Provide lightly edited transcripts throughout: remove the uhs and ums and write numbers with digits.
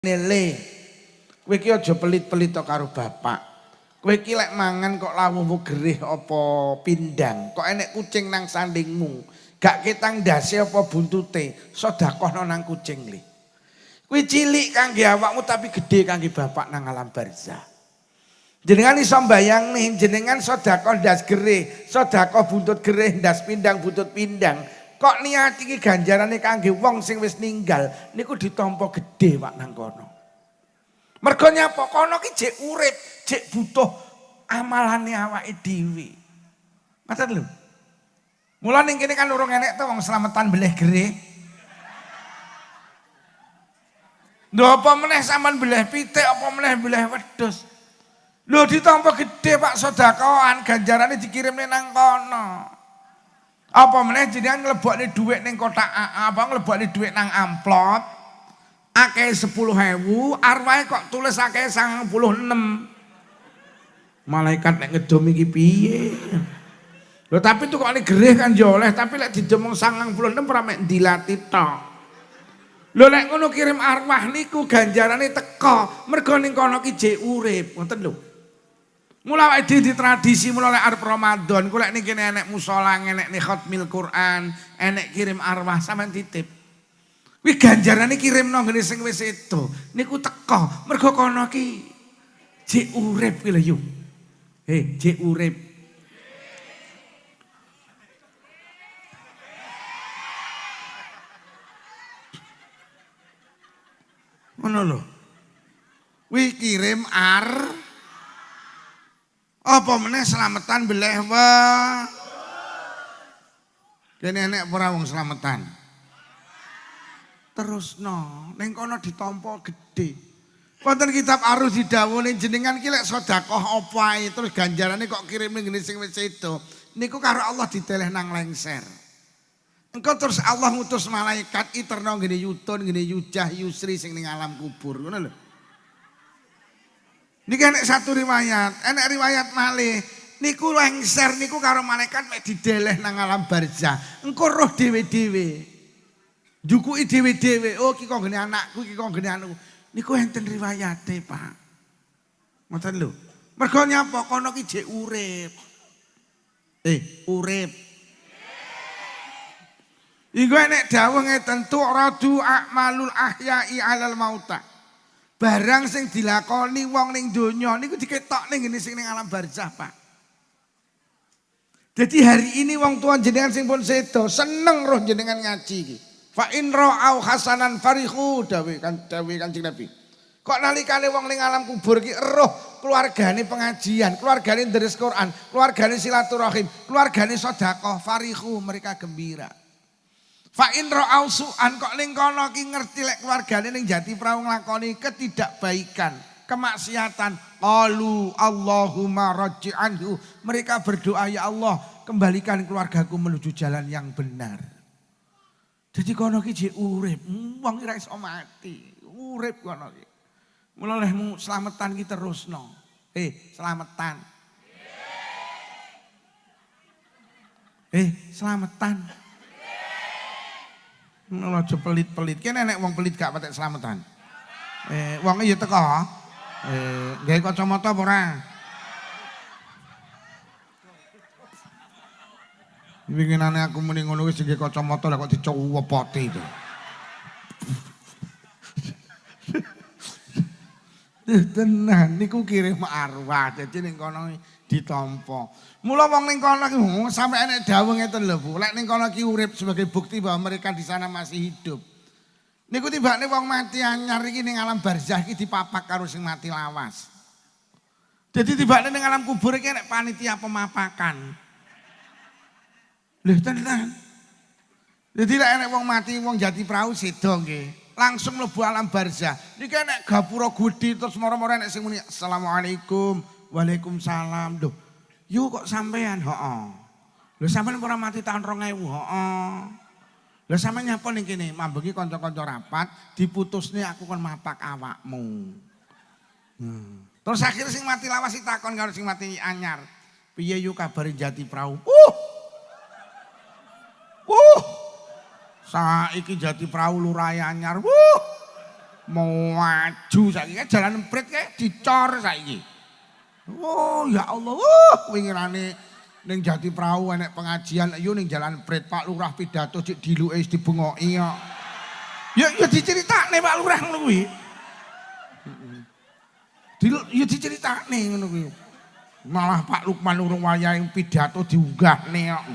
Nele, kowe iki aja pelit-pelit karo bapak. Kowe iki lek mangan kok lawuhmu gerih apa pindang, kok enek kucing nang sandingmu. Gak ketang ndase apa buntute, sedekahno nang kucing li. Kowe cilik kangge awakmu tapi gede kangge bapak nang alam barzah. Jenengan iso mbayangne jenengan sedekah ndas gerih, sedekah buntut gerih, ndas pindang buntut pindang. Kok niat iki ganjarane kangge wong sing wis ninggal niku ditampa gedhe Pak nang kono. Mergo nyapa kono ki jek urip, jek butuh amalane awake dhewe. Ngoten lho. Mula ning kene kan urung enek to wong slametan beleh gerih. Lho apa meneh sampean beleh pitik apa meneh beleh wedhus. Lho ditampa gedhe Pak sedekahan ganjarane dikirimne nang kono. Apa meneh jenengan nglebokne dhuwit ning kotak apa nglebokne dhuwit nang amplop akeh 10.000 arwahe kok tulis akeh 96. Malaikat nek ngedom iki piye? Lho tapi tukokane gerih kan ya oleh tapi lek didom 96 ora mek ndilati tok. Lho lek ngono kirim arwah niku ganjarane teka mergo ning kono ki jek urip ngoten lho. Mula awake dhewe di tradisi mula lek arep Ramadan ku lek ning kene enek musala enek khatmil Quran, enek kirim arwah sampean titip. Kuwi ganjarane kirimno ngene sing wis edo. Niku teka mergo kono ki jek urip ki lho yo. Jek urip. Ngono lho. Kuwi kirim apa meneh slametan beleh wae. Kene enek ora wong slametan. Terusno, ning kono ditampa gedhe. Wonten kitab Arus didhawuhi jenengan ki lek sedekah apa ae terus ganjarane kok kirim ning ngene sing wis sedo. Niku karo Allah diteleh nang lengser. Engko terus Allah ngutus malaikat iterno ngene Yutun, ngene Yujah, Yusri sing ning alam kubur, ngono lho. Niki enek satu riwayat, enek riwayat malih. Niku lengser niku karo malaikat mek dideleh nang alam barzah. Engko roh dhewe-dhewe. Njukuki dhewe-dhewe. Oh iki kok ngene anakku, iki kok ngene anakku. Niku enten riwayate, Pak. Ngoten lho. Mergo nyapa kono ki jek urip. Urip. Iku enek dawuh ngeten tu'radu a'malul ahya'i 'alal mauta. Barang sing dilakoni wong ning donya niku diketok ning ngene sing ning alam barzah, Pak. Jadi hari ini wong tua jenengan sing pun sedo seneng roh jenengan ngaji iki. Fa in ra'au hasanan farihu dawuh Kanjeng Nabi. Kok nalikane wong ning alam kubur iki roh keluargane pengajian, keluargane deres Quran, keluargane silaturahim, keluargane sedekah farihu mereka gembira. Fa in ra'au su'an kok ning kono ki ngerti lek keluargane ning Jati Prau nglakoni ketidakbaikan, kemaksiatan, qalu Allahumma raj'anhu. Mereka berdoa ya Allah, kembalikan keluargaku menuju jalan yang benar. Jadi kono ki jek urip, wong ora iso mati, urip kono ki. Mula lehmu slametan ki terusno. Slametan. Slametan. Ngono aja pelit-pelit. Kene nek wong pelit gak patek slametan. Wong ya teko. Gawe kacamata apa ora? Winginane aku muni ngono wis gawe kacamata lah kok dicuwepoti itu. Tenan niku kirim arwah dadi ning kono ditampa. Mula wong ning kono ki sampe enek dawuh ngeten lho Bu. Lek ning kono ki urip sebagai bukti bahwa mereka di sana masih hidup. Niku tibane wong mati anyar iki ning alam barzah iki dipapak karo sing mati lawas. Jadi tibane ning alam kubur iki enek panitia pemapakan. Lho tenan. Jadi lek enek wong mati wong Jati Prau sedo nggih. Langsung mlebu alam barzah. Niki enek gapura gedhi terus moro-moro enek sing muni assalamualaikum, waalaikumsalam. Lho, yo kok sampean? Heeh. Lho sampean ora mati tahun 2000? Heeh. Lho sampean nyapa ning kene? Mambengi kanca-kanca rapat diputusne aku kon mapak awakmu. Terus akhirnya sing mati lawas ditakon karo sing mati anyar. Piye yo kabare Jati Prau? Saiki Jati Prau lurahe anyar. maju saiki kan jalan emprit kae dicor saiki. Oh ya Allah, wingirane ning Jati Prau enek pengajian yo ning jalan emprit Pak Lurah pidato cek diluke wis dibengoki kok. Ya diceritakne Pak Lurah ngono kuwi. Ya diceritakne ngono kuwi. Malah Pak Lukman urung wayahe pidato diunggahne kok.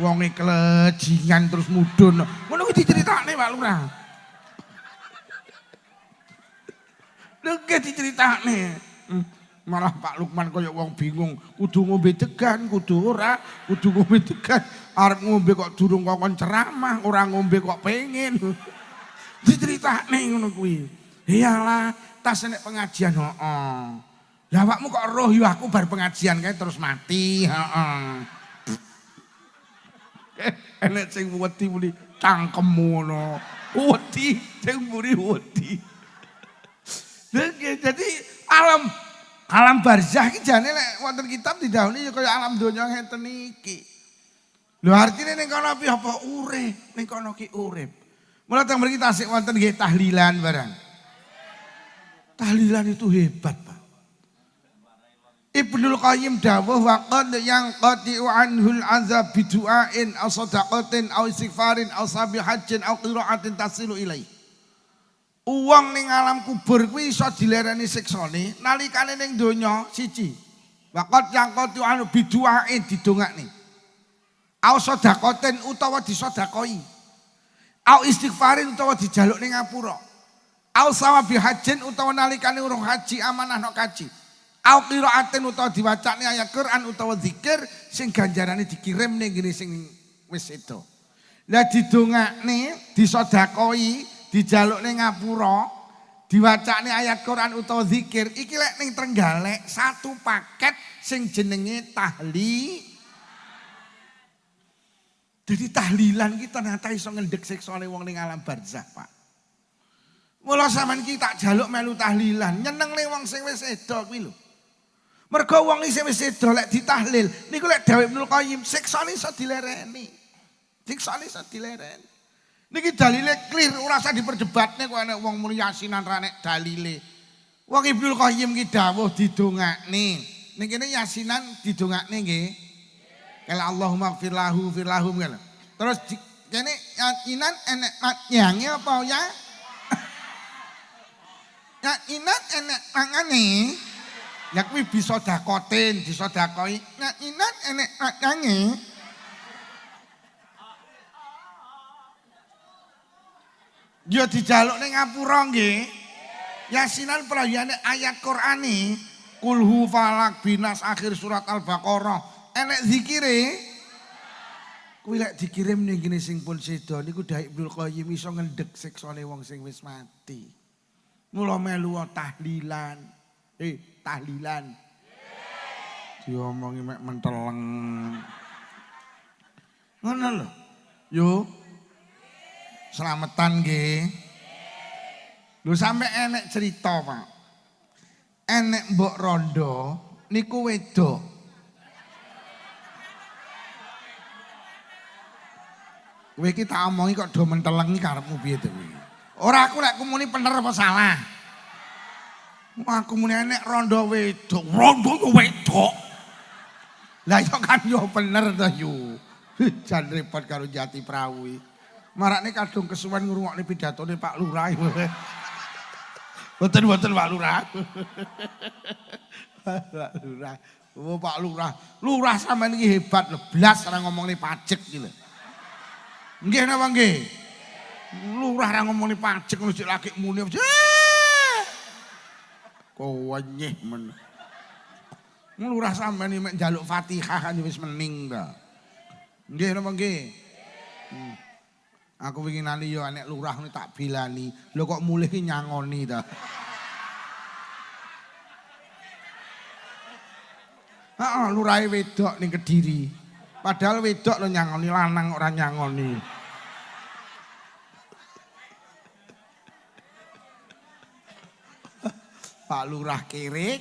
Wonge kelejingan terus mudhun. Ngono kuwi diceritakne Pak Lurah. Lha diceritakne. Malah Pak Lukman kaya wong bingung, kudu ngombe degan, kudu ora, kudu ngombe degan, arep ngombe kok durung kongkon ceramah, ora ngombe kok pengen. Diceritakne ngono kuwi. Iyalah, tas nek pengajian heeh. Lah awakmu kok roh yo aku bar pengajian kae terus mati, heeh. Enek sing wedi muni cangkemmu ngono. Wedi, sing muni wedi. Jadi alam barzah iki jane lek wonten kitab didhawuhi ya kaya alam donya ngeten iki. Lho artine ning kono piye apa urip, ning kono ki urip. Mula teng mriki tasik wonten nggih tahlilan barang. Tahlilan itu hebat, Pak. Ibnul Qayyim dawuh waqad yang qati'u anhul azab bidu'ain aw sadaqatin aw istighfarin aw sabihatin aw qira'atin tasilu ilaih. Uang ning alam kubur kuwi iso dilereni siksane nalikane ning donya siji. Waqat yang qatu anu biduain didongakne. Au sedaqaten utawa disedakoi. Au istighfarin utawa dijaluk ning ngapura. Au sawabi hajin utawa nalikane urung haji amanah nok kaji. Au qiraatin utawa diwacane ayat Quran utawa zikir sing ganjarane dikirim ning ngene sing wis itu. Lah didongakne, disedakoi, dijaluk ning ngapura, diwacane ayat Quran utawa zikir, iki lek ning Trenggalek satu paket sing jenenge Jadi tahlilan ki ternyata iso ngendhek siksane wong ning alam barzah, Pak. Mula sampean ki tak jaluk melu tahlilan, nyenengne wong sing wis sedo kuwi lho. Mergo wong sing wis sedo lek ditahlil, niku lek dawuh Ibnu Qayyim siksane iso dilereni. Siksane iso dilereni. Niki dalile clear, ora usah diperdebatne kok ana wong muni yasinan ra nek dalile. Wong Ibnu Qayyim ki dawuh didongakne. Ning kene yasinan didongakne nggih. Kala Allahumma ighfir lahu firlahum kan. Terus kene yasinan enek nyanyi apa ya? Yasinan enek mangane. Ya kuwi bisa dakoten, disedakoi. Yasinan enek nyanyi. Dia dijaluk ning ngapura nggih. Yasinan pelayane ayat Qur'ane kulhu falak binas akhir surat Al-Baqarah. Enek zikire. Kuwi lek dikirim ning kene sing pun sedo niku Dai Ibnu Qayyim iso ngendhek siksane wong sing wis mati. Mula melu tahlilan. Tahlilan. Diomongi mek menteleng. Ngono lho. Yo. Selamatan nggih. Lho sampe enek cerita, Pak. Enek mbok rondo niku wedok. Kowe iki tak omongi kok do mentelengi karepmu piye to kuwi. Ora aku lek kumuni bener apa salah. Aku muni enek rondo wedok. Rondo yo wedok. Lah iso kan yo bener to yo. Jan repot karo Jati Prau iki. Marakne kadung kesuwen ngrungokne pidatone Pak Lurah. Boten Pak Lurah. Pak Lurah. Oh Pak Lurah. Lurah sampean iki hebat lho, blas ora ngomongne pajak iki lho. Nggih napa nggih? Lurah ora ngomongne pajak ngono sik lagi muni. Kowenyeh men. Lurah sampean iki mek njaluk Fatihah kan wis mening ta. Nggih napa nggih? Aku wingi nali yo anek lurah ni tak bilani. Lho kok mulih ki nyangoni ta. Heeh, lurahe wedok ning Kediri. Padahal wedok lho nyangoni, lanang ora nyangoni. Pak Lurah kere.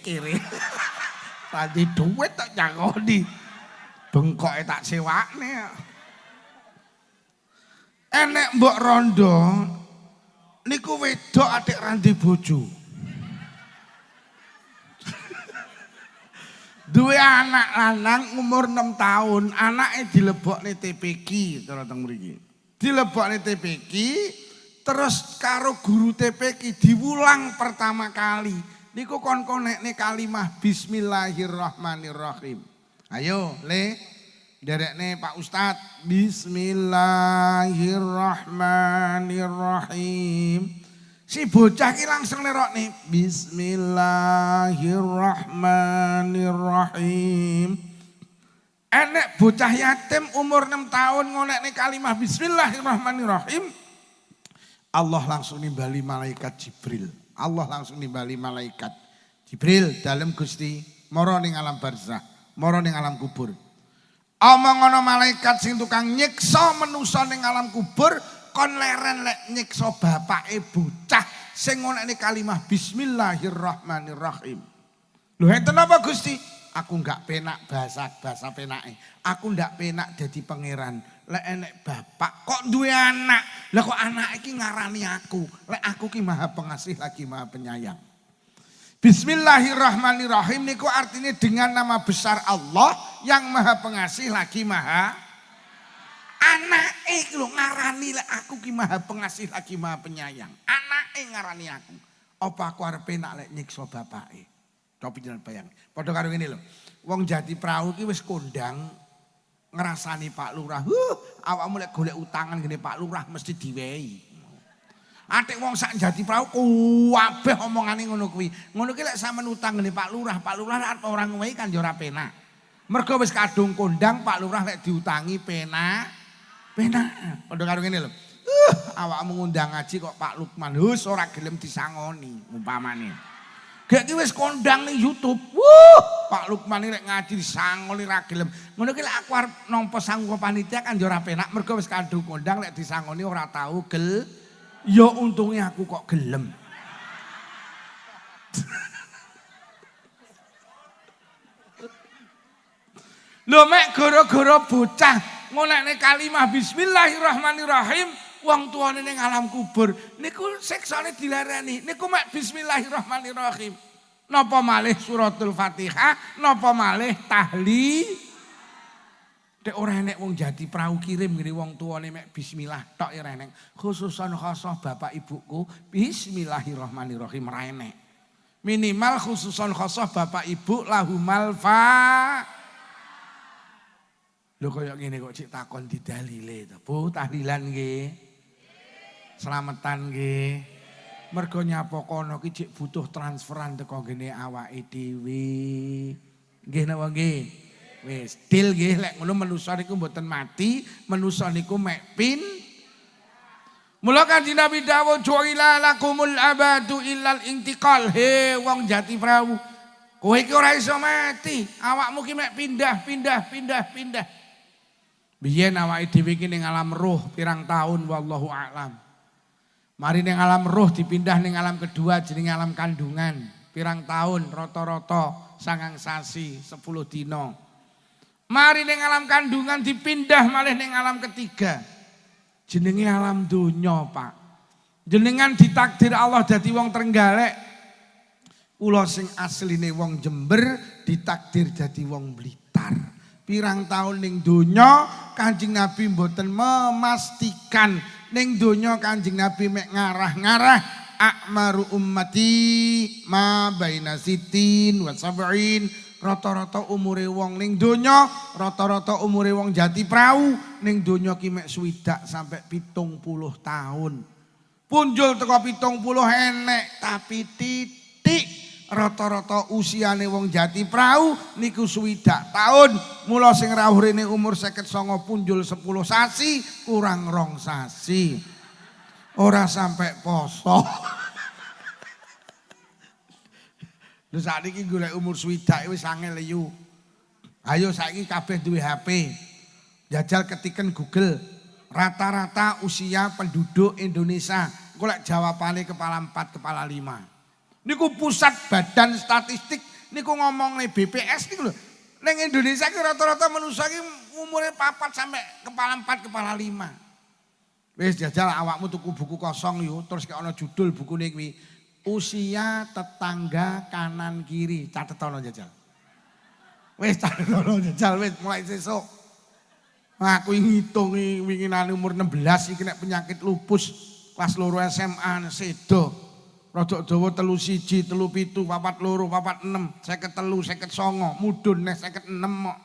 Tadi duit tak nyangoni. Bengkoke tak sewakne. Enek mbok rondo niku wedok adik randi bojo. Duwe anak lanang umur 6 tahun, anake dilebokne TPQ cara teng mriki. Dilebokne TPQ terus karo guru TPQ diwulang pertama kali. Niku kon konekne kalimah bismillahirrahmanirrahim. Ayo, Le. Derekne Pak Ustadz. Bismillahirrahmanirrahim. Si bocah ki langsung nerokne bismillahirrahmanirrahim. Enek bocah yatim umur 6 tahun ngonekne kalimah bismillahirrahmanirrahim. Allah langsung nimbali malaikat Jibril. Allah langsung nimbali malaikat Jibril dalam Gusti mara ning alam barzah, mara ning alam kubur. Omong ana malaikat sing tukang nyiksa manusa ning alam kubur kon leren lek nyiksa bapake bocah sing ngonekne kalimah bismillahirrahmanirrahim. Lho enten apa Gusti? Aku enggak penak bahasa penake. Aku enggak penak dadi pangeran. Lek enek bapak kok duwe anak. Lah kok anak iki ngarani aku. Lek aku ki maha pengasih lagi maha penyayang. Bismillahirrahmanirrahim niku artinya dengan nama besar Allah yang maha pengasih lagi maha. Anake lho ngarani lek aku ki maha pengasih lagi maha penyayang. Anake ngarani aku. Apa aku arep penak lek nyiksa bapake? Coba jenengan bayang. Padha karo ngene lho. Wong Jati Prau ki wis kondang ngrasani Pak Lurah. Awakmu lek golek utangan ngene Pak Lurah mesti diwehi. Atik wong sak Jati Prau kabeh omongane ngono kuwi. Ngono ki lek sampean utang ngene Pak Lurah arep ora ngwehi kan ya ora penak. Mergo wis kadung kondang Pak Lurah lek diutangi penak. Padha karo ngene lho. Awakmu ngundang ngaji kok Pak Lukman hus ora gelem disangoni umpamane. Gek ki wis kondang ning YouTube. Pak Lukman iki lek ngaji disangoni ra gelem. Ngono ki lek aku arep nampa sanggup panitia kan ya ora penak mergo wis kadung kondang lek disangoni ora tau gel. Ya untunge aku kok gelem. Lho mek gara-gara bocah ngonekne kalimah bismillahirrahmanirrahim wong tuane ning alam kubur niku siksane dilarani niku mek bismillahirrahmanirrahim. Napa malih suratul Fatihah, napa malih tahlil. Dek ora enek wong Jati Prau kirim ngene wong tuane mek bismillah tok ya ora enek. Khususan khosoh bapak ibuku bismillahirrahmanirrahim ora enek. Minimal khususan khosoh bapak ibu lahumal fa. Lho kaya ngene kok cik takon didalile to. Bu tahlilan nggih. Slametan nggih. Mergo nyapa kono ki cik butuh transferan teko ngene awake dhewe. Nggih napa nggih? Wis deal nggih lek ngono manusa niku mboten mati, manusa niku mek pin. Mula Kanjeng Nabi dawuh ju'ila lakumul abadu illal intiqal. He wong Jati Prau. Kowe iki ora iso mati, awakmu ki mek pindah. Biyen awake dhewe iki ning alam roh pirang tahun wallahu a'lam. Mari ning alam roh dipindah ning alam kedua jenenge alam kandungan. Pirang tahun rata-rata 9 sasi 10 dina. Mari ning alam kandungan dipindah malih ning alam ketiga. Jenenge alam donya, Pak. Jenengan ditakdir Allah dadi wong Trenggalek. Kula sing asline wong Jember ditakdir dadi wong Blitar. Pirang tahun ning donya Kanjeng Nabi mboten memastikan ning donya Kanjeng Nabi mek ngarah-ngarah akmaru ummati ma baina sitin wa sab'in. Rata-rata umure wong ning donya, rata-rata umure wong Jati Prau ning donya ki mek 60 sampai 70 tahun. Punjul teko 70 enek tapi titik. Rata-rata usiane wong Jati Prau niku 60 tahun. Mula sing rawuh rene umur 59 punjul 10 sasi kurang 2 sasi. Ora sampai poso. Lha sakniki golek umur 60 wis angel yu. Ayo saiki kabeh duwe HP. Jajal ketiken Google. Rata-rata usia penduduk Indonesia. Golek jawabane kepala 4, kepala 5. Niku pusat badan statistik niku ngomong nih BPS niku lho. Ning Indonesia ki rata-rata manusia ki umure 4 sampai kepala 4 kepala 5. Wis jajal awakmu tuku buku kosong yo, terus kayak ana judul bukune kuwi usia tetangga kanan kiri, catetono jajal. Wis catetono jajal wis mulai sesuk. Aku ngitung winginane umur 16 iki nek penyakit lupus kelas 2 SMA sedo. Rodok dawa 31, 37, 42, 46, 53, 59, mudhun neh 56 kok.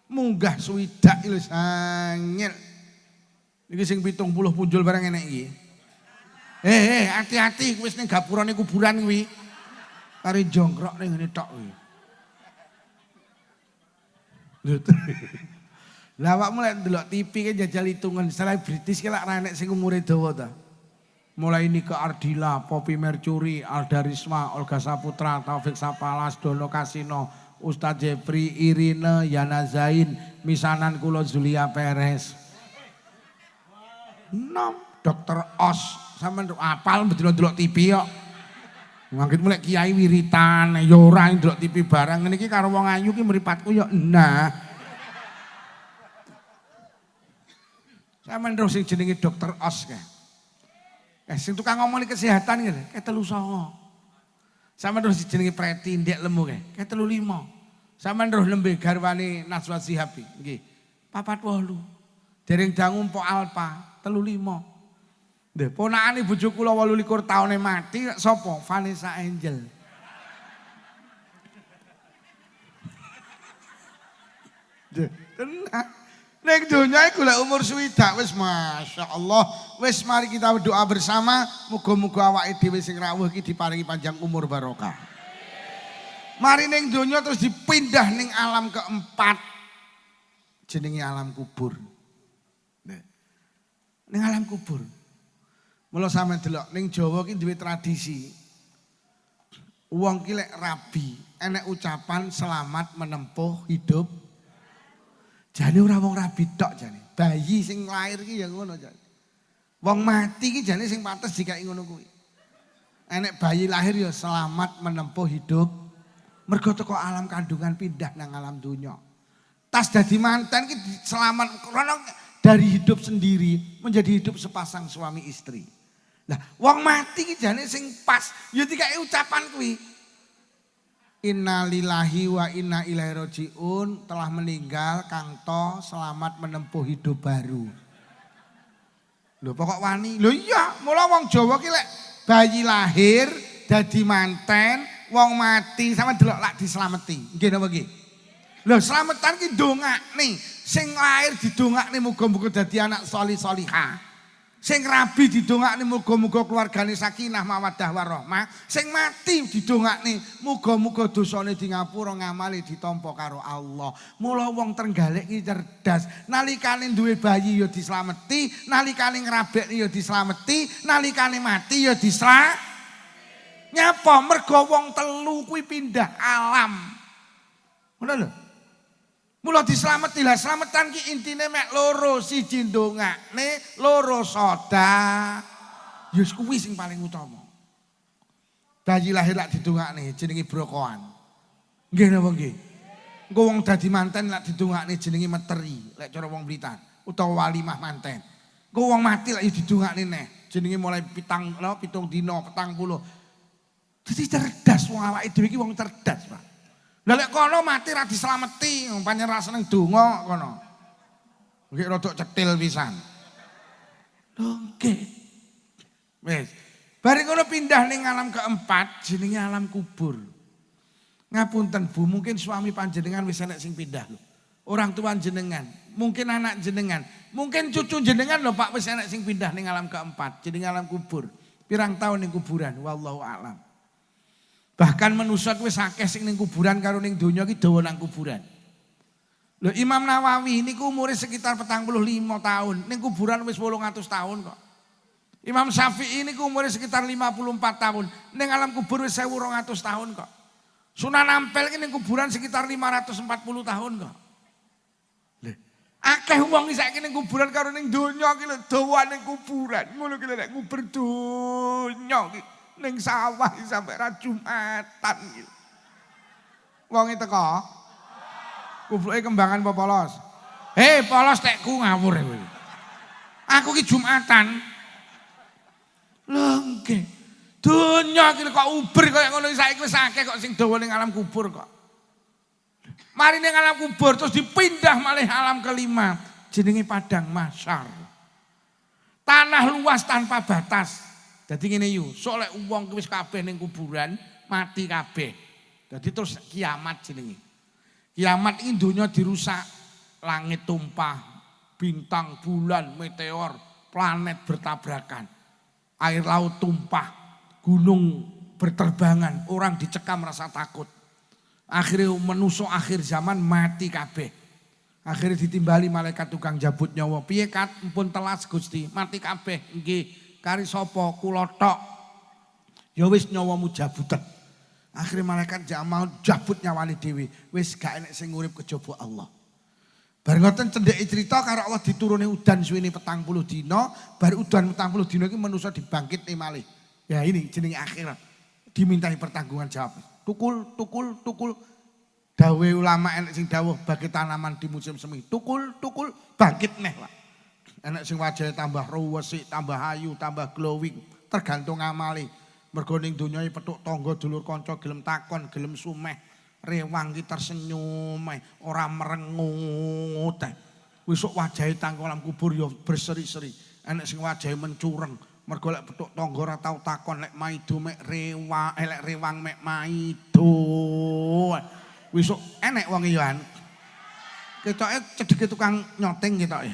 Munggah swidak iki lho sangil. Iki sing 70 punjul barang enek iki. Hati-hati wis ning gapurane kuburan kuwi. Kari jongkrok ning ngene tok kuwi. Lah awakmu lek ndelok TV ki jajal hitungan selebritis ki lek ra enek sing umure dawa ta. Mulai Nika Ardila, Poppy Mercury, Alda Risma, Olga Saputra, Taufik Sapalas, Dono Kasino, Ustadz Jeffrey, Irina, Yana Zain, misanan kula Zulia Perez. Dokter Os, sampean apal ndelok TV kok. Mangkit mulai Kiai wiritan, ya ora ndelok TV barang ngene iki karo wong ayu ki mripatku ya nah. Sampeyan terus sing jenenge Dokter Os kae. Sing tukang ngomong kesehatan ngene, kae 39. Sampeyan terus jenenge Preti ndek lemu kae, kae 35. Sampeyan terus lembe garwane Najwa Shihab nggih. 48. Dereng dangu Mpok Alpa 35. Nggih, ponakane bojo kula 28 taune mati sapa? Vanessa Angel. Tenang. Ning donya iku lek umur swidak wis masyaallah. Wis mari kita berdoa bersama, muga-muga awake dhewe sing rawuh iki diparingi panjang umur barokah. Mari ning donya terus dipindah ning alam keempat. Jenenge alam kubur. Ning alam kubur. Mula sampeyan delok ning Jawa ki duwe tradisi. Wong ki lek rabi, enek ucapan selamat menempuh hidup. Jane ora wong rabi tok jane. Bayi sing lair ki ya ngono jane. Wong mati ki jane sing pantes dikai ngono kuwi. Enek bayi lahir ya selamat menempuh hidup. Mergo teko alam kandungan pindah nang alam donya. Tas dadi manten ki selamat karena dari hidup sendiri menjadi hidup sepasang suami istri. Lah wong mati ki jane sing pas ya dikai ucapan kuwi. Innalillahi wa inna ilaihi rajiun, telah meninggal Kang To, selamat menempuh hidup baru. Lho pokok wani. Lho iya, mula wong Jawa ki lek bayi lahir dadi manten, wong mati sama delok lak dislameti. Nggih napa nggih? Lho slametan ki ndongakne, sing lahir didongakne muga-muga dadi anak sholih-sholihah. Sing rabi didongakne muga-muga keluargane sakinah mawaddah warahmah. Sing mati didongakne muga-muga dosane di ngapura ngamale ditampa karo Allah. Mula wong Trenggalek iki cerdas. Nalikane duwe bayi ya dislameti, nalikane ngrabekne ya dislameti, nalikane mati ya Nyapa mergo wong telu kuwi pindah alam. Ngono lho. Mula dislameti lah, slametan ki intine mek loro, siji ndongakne, loro soda. Ya kuwi sing paling utama. Bayi lahir lak didongakne jenenge brokoan. Nggih napa nggih? Engko wong dadi manten lak didongakne jenenge meteri, lek cara wong Blitar, utawa walimah manten. Engko wong mati lak didongakne neh, jenenge mulai 7 dina, 40. Dadi cerdas wong awake dhewe iki wong cerdas, Pak. Lah lek kono mati ra dislameti, pancen ra seneng donga kono. Nggih rodok cetil pisan. Lho nggih. Wis. Bareng kono pindah ning alam keempat jenenge alam kubur. Ngapunten Bu, mungkin suami panjenengan wis enek sing pindah lho. Orang tua jenengan, mungkin anak jenengan, mungkin cucu jenengan lho Pak wis enek sing pindah ning alam keempat jenenge alam kubur. Pirang tahun ning kuburan wallahu a'lam. Bahkan manusia wis akeh sing ning kuburan karo ning donya ki dawa nang kuburan. Lho Imam Nawawi niku umure sekitar 45 tahun, ning kuburan wis 800 tahun kok. Imam Syafi'i niku umure sekitar 54 tahun, ning alam kubur wis 1200 tahun kok. Sunan Ampel ki ning kuburan sekitar 540 tahun kok. Lho, akeh wong saiki ning kuburan karo ning donya ki lho dawa ning kuburan. Ngono ki lek kubur donya ki. Ning sawah sampai ra Jumatan gitu. Wong teko. Kubluke kembangan apa polos? Hei polos tekku ngawur kowe. Aku ki Jumatan. Lho nggih. Donya iki kok uber kaya ngono saiki wis akeh kok sing dawa ning alam kubur kok. Mari ning alam kubur terus dipindah malih alam kelima jenenge padang mahsyar. Tanah luas tanpa batas. Dadi ngene yu, sok lek wong wis kabeh ning kuburan mati kabeh. Dadi terus kiamat jenenge. Kiamat iki donya dirusak, langit tumpah, bintang, bulan, meteor, planet bertabrakan. Air laut tumpah, gunung berterbangan, orang dicekam rasa takut. Akhirnya menusuk akhir zaman mati kabeh. Akhirnya ditimbali malaikat tukang jabut nyawa. Piye kat mpun telas Gusti, mati kabeh. Nggih, kari sapa kula tok. Ya wis nyawamu jabutan. Akhirnya malaikat jak mau jabut nyawani dhewe. Wis gak enek sing urip kejaba Allah. Bar ngoten cendheke crita karo Allah diturune udan suwene 40 dina, bar udan 40 dina iki manusa dibangkitne malih. Ya ini jenenge akhirat. Dimintai pertanggungan jawab. Tukul. Dawe ulama enek sing dawuh bagi tanaman di musim semi. Tukul, bangkit neh lah. Enek sing wajahe tambah ruwesik, tambah ayu, tambah glowing. Tergantung amale. Mergo ning donya iki petuk tangga dulur kanca gelem takon, gelem sumeh, rewang ki tersenyum, ora merengut. Wis wajahe tang alam kubur ya berseri-seri. Enek sing wajahe mencureng. Mergo lek petuk tangga ora tau takon lek maido mek rewang, lek rewang mek maido. Wis enek wong iki kan. Ketoke cedheke tukang nyoteng ketoke.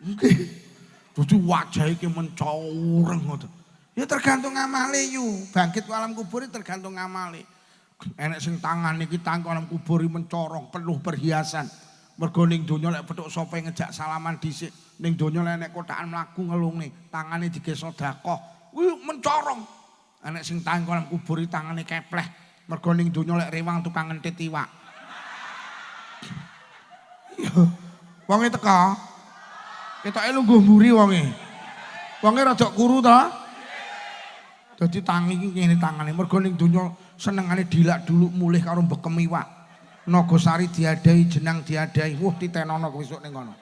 Nggih. Dudu wajah iki mencoreng ngoten. Ya tergantung amale yu. Bangkit alam kubur tergantung amale. Enek sing tangan iki tang alam kubur mencorong penuh perhiasan. Mergo ning donya lek petuk sapa ngejak salaman dhisik, ning donya lek enek kotakan mlaku ngelungne, tangane dige sedekah. Kuwi mencorong. Enek sing tang alam kubur tangane kepleh. Mergo ning donya lek rewang tukang ngentit iwak. Wong e teka ketoke lungguh mburi wonge. Wonge rada kuru ta? Dadi tangi iki ngene tangane. Mergo ning donya senengane dilak dulu mulih karo bekem iwak. Nagosari diadahi, jenang diadahi. Wah titenono besok ning kono.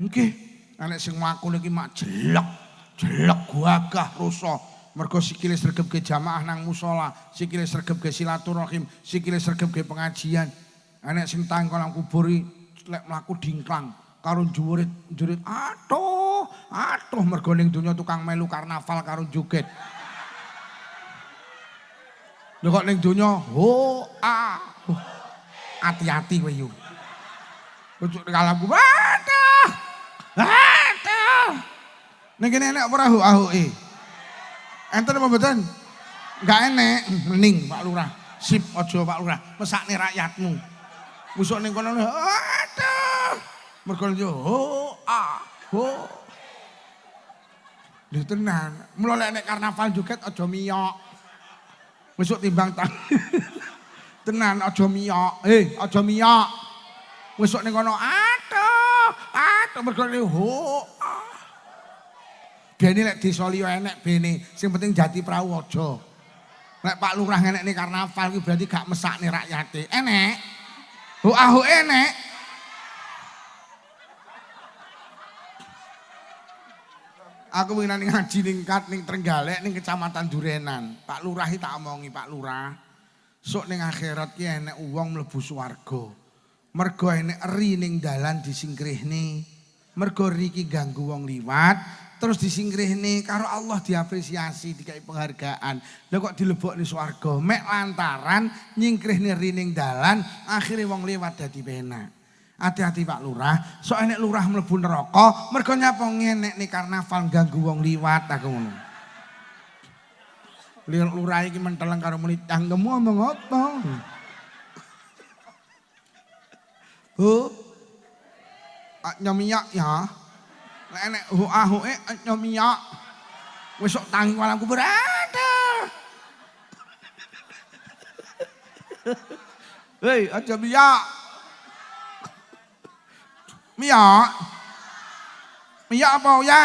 Nggih, anek sing mlaku niki mak jelek gagah rusa. Mergo sikile sregep jamaah nang musala, sikile sregep silaturahim, sikile sregep pengajian. Anek sing tang kolam kubur lek mlaku dingklang. Karo jurit atuh mergo ning donya tukang melu karnaval karo joget. Lho kok ning donya hati-hati kowe yo. Pucuk ning alamku aduh. Ning kene enek ora ahuke. Enten apa mboten? Enggak enek, mending Pak Lurah. Sip aja Pak Lurah, mesakne rakyatmu. Musuk ning kono aduh. Mergo yo Lho tenan, mula lek nek karnaval joget aja miyok. Besok timbang tang. Tenan aja miyok. Aja miyok. Besok ning kono aduh mergo Bene lek desa liya enek bene, sing penting jati prau aja. Lek Pak Lurah enek ning karnaval ki berarti gak mesakne rakyate. Enek. Enek. Aku wingi ngaji ning Trenggalek ning Kecamatan Durenan. Pak Lurah iki tak omongi Pak Lurah. Sok ning akhirat ki enek wong mlebu swarga. Mergo enek eri ning dalan disingkrihne. Mergo riki ganggu wong liwat, terus disingkrihne karo Allah diapresiasi, dikai penghargaan. Lah kok dilebokne swarga mek lantaran nyingkrihne eri ning dalan, akhire wong liwat dadi penak. Hati-hati Pak Lurah, sok enek lurah mlebu neraka, mergo nyapa ngenek nih karnaval ganggu wong liwat aku ngono. Lurah iki menteleng karo muni tanggemu omong apa? Nyomiyak ya. Lek enek nyomiyak. Wis sok tangi walang kubur aduh. Hei, aja miyak. Miyak apa ya?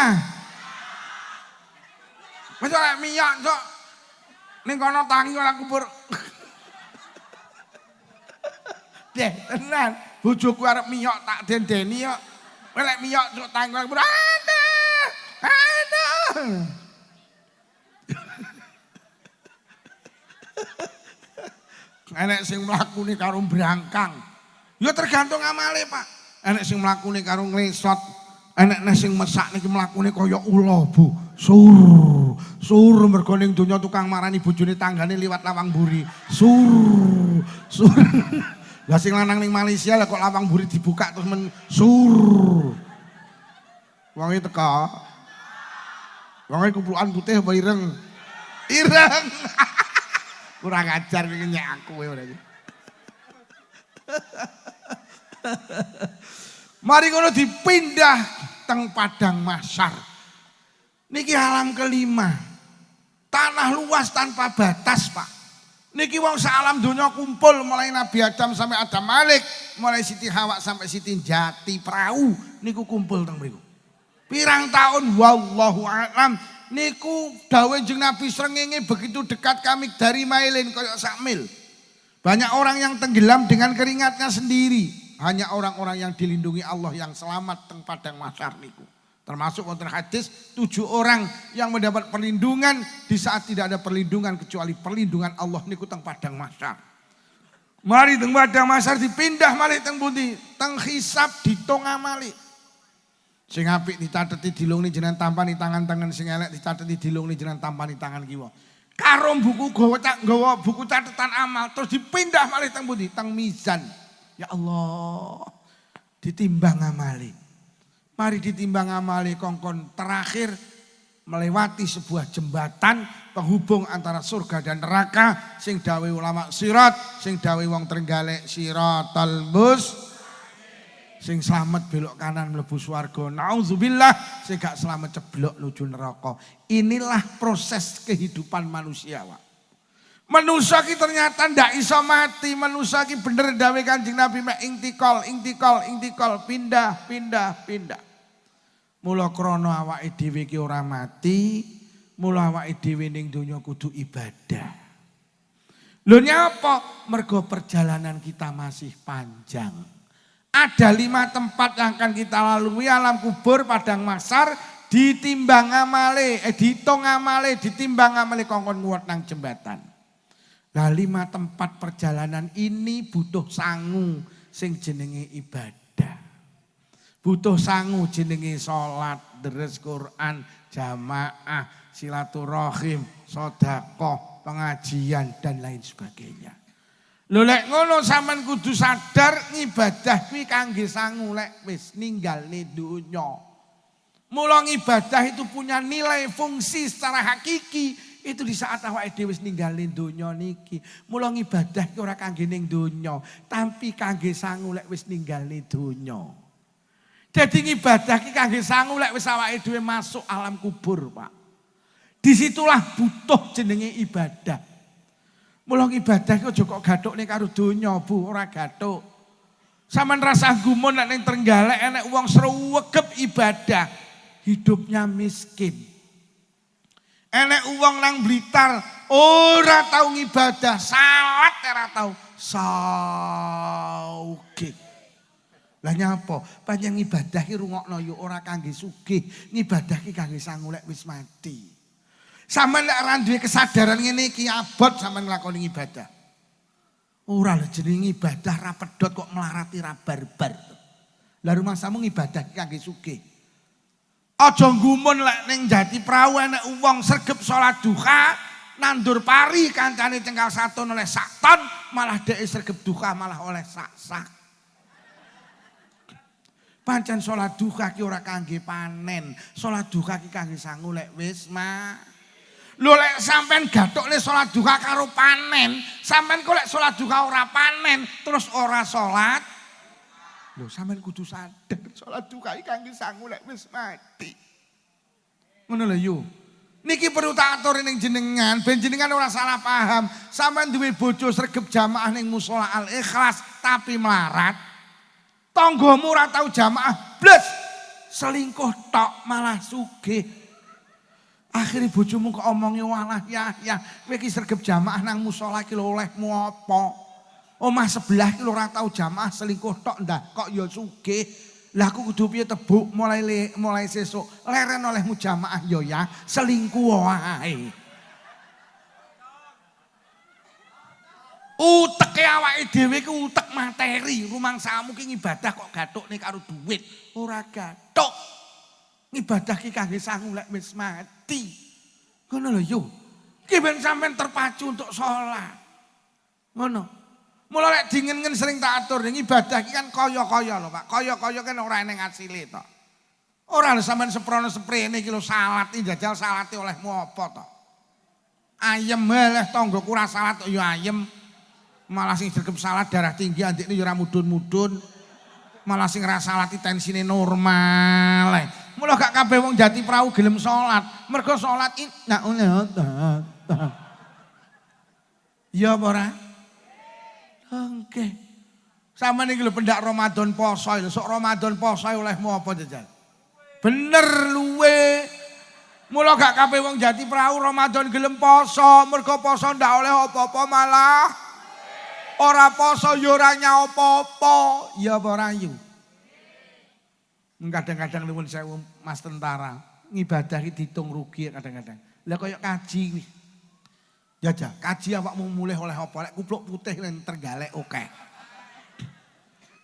Wis ora miyak sok. Ning kono tangi ora kubur. Deh, tenan. Bojoku arep miyok tak dendeni kok. Lek miyok cuk tanggal. Aduh. Enek sing mlakune karo brangkang. Ya tergantung amale, Pak. Enek sing mlakune karo nglesot, enek sing mesak niki mlakune kaya ula, Bu. Sur mergo ning donya tukang marani bojone tanggane liwat lawang mburi. Sur. Lah sing lanang ning Malaysia lah kok lawang mburi dibuka terus men sur. Wong iki teka. Wong iki kumplukan putih apa ireng? Ireng. Kurang ajar iki nyek aku kowe berarti. Mari ngono dipindah teng padang mahsyar. Niki alam kelima. Tanah luas tanpa batas, Pak. Niki wong salam donya kumpul mulai Nabi Adam sampai Adam Malik, mulai Siti Hawa sampai Siti Jati Perahu niku kumpul teng mriku. Pirang tahun wallahu a'lam. Niku dawuh Kanjeng Nabi srengenge begitu dekat kami dari mailin koyok sak mil. Banyak orang yang tenggelam dengan keringatnya sendiri. Hanya orang-orang yang dilindungi Allah yang selamat teng padang mahsyar niku. Termasuk wonten hadis 7 orang yang mendapat perlindungan di saat tidak ada perlindungan kecuali perlindungan Allah niku teng padang mahsyar. Mari teng padang mahsyar dipindah malih teng pundi? Teng hisab ditung amali. Sing apik ditateti dilungni jenengan tampani tangan-tangan sing elek ditateti dilungni jenengan tampani tangan kiwa. Karo buku nggawa buku catatan amal terus dipindah malih teng pundi? Teng mizan. Ya Allah, ditimbang amali. Mari ditimbang amali kongkon terakhir melewati sebuah jembatan penghubung antara surga dan neraka sing dawuh ulama sirat, sing dawuh wong Trenggalek siratal sing selamat belok kanan mlebu swarga. Nauzubillah sing gak selamat ceblok nuju neraka. Inilah proses kehidupan manusia, Pak. Manusia ki ternyata ndak iso mati. Manusia ki bener dawuh Kanjeng Nabi mek intikal, pindah. Mula krana awake dhewe ki ora mati, mula awake dhewe ning donya kudu ibadah. Lho nyapa? Mergo perjalanan kita masih panjang. Ada 5 tempat yang akan kita lalui alam kubur, padang mahsyar, ditimbang amale, dihitung amale, ditimbang amale kongkon nguwat nang jembatan. Nah 5 tempat perjalanan ini butuh sangu sing jenenge ibadah. Butuh sangu jenenge salat, deres Quran, jamaah, silaturahim, sedekah, pengajian dan lain sebagainya. Lho lek ngono sampean kudu sadar ngibadah kuwi kangge sangu lek wis ninggalne donya. Mula ibadah itu punya nilai fungsi secara hakiki itu di saat awake dhewe wis ninggalne donya niki. Mula ibadah ki ora kangge ning donya, tapi kangge sangu lek wis ninggalne donya. Dadi ibadah ki kangge sangu lek wis awake dhewe masuk alam kubur, Pak. Disitulah butuh jenenge ibadah. Mula ibadah ki aja kok gathukne karo donya, Bu, ora gathuk. Sampeyan rasa gumun nek ning Trenggalek enek wong srewegep ibadah, hidupnya miskin. Enek wong nang Blitar ora tau ngibadah, salat ora tau, saugih. Lah nyapa? Panjang ibadah ki rungokno yo ora kangge sugih, ngibadah ki kangge sangu lek wis mati. Sampeyan nek ora duwe kesadaran ngene iki abot sampeyan nglakoni ibadah. Ora lho jenenge ibadah ra pedhot kok melarati ra barbar. Lah rumangsamu ibadah kangge sugih. Aja gumun lek ning Jati Perahu enek wong sregep salat duha, nandur pari kancane cengkal 1 oleh sak ton, malah dhek sregep duha malah oleh sak. Pancen salat duha ki ora kangge panen. Salat duha ki kangge sangu lek wis lho lek sampean gathukne salat duha karo panen, sampean kok lek salat duha ora panen terus ora salat. Lho sampean kudu sadar salat duha iki kangge sangu lek wis mati. Ngono lho yo. Niki perlu tak aturi ning jenengan ben jenengan ora salah paham. Sampean duwe bojo sregep jamaah ning musala Al Ikhlas tapi melarat. Tanggamu ora tau jamaah blas. Selingkuh tok malah sugih. Akhirnya bojomu kok omongi walah ya kowe iki sregep jamaah nang musala iki lho olehmu apa? Omah sebelah ki ora tau jamaah selingkuh tok ndah kok ya sugih. Lah aku kudu piye tebuk mulai sesuk leren olehmu jamaah ya selingkuh wae. Uteke awake dhewe ki utek materi, rumangsamu ki ngibadah kok gathukne karo duit, ora gathuk. Ngibadah ki kangge sangu lek wis mati. Ngono lho yo. Ki ben sampean terpacu untuk salat. Ngono. Mula lek dingin-ngin sering tak atur ngibadah ki kan kaya-kaya lho, Pak. Kaya-kaya kan ora eneng asile to. Ora lho sampean seprono seprene iki lho salat iki jajal salate olehmu apa to? Ayem leh tanggoku ora salat kok ya ayem. Malah sing sregep salat darah tinggi andikne ya ora mudun-mudun. Malah sing ra salati tensine normal. Mula gak kabeh wong jati prau gelem salat. Mergo salat iki ya apa ora? Oke. Sampeyan iki lho pendak Ramadan poso lho, sok Ramadan poso olehmu apa jajal? Bener luwe. Mula gak kabeh wong jati prau Ramadan gelem poso, mergo poso ndak oleh apa-apa malah ora poso ya ora nyaopo-opo, ya apa ora yu. Kadang-kadang nuwun sewu Mas Tentara, ngibadah iki diitung rugi kadang-kadang. Lah kaya kaji kuwi. Jajal, kaji awakmu mulih oleh apa? Lek kupluk putih ning Trenggalek oke.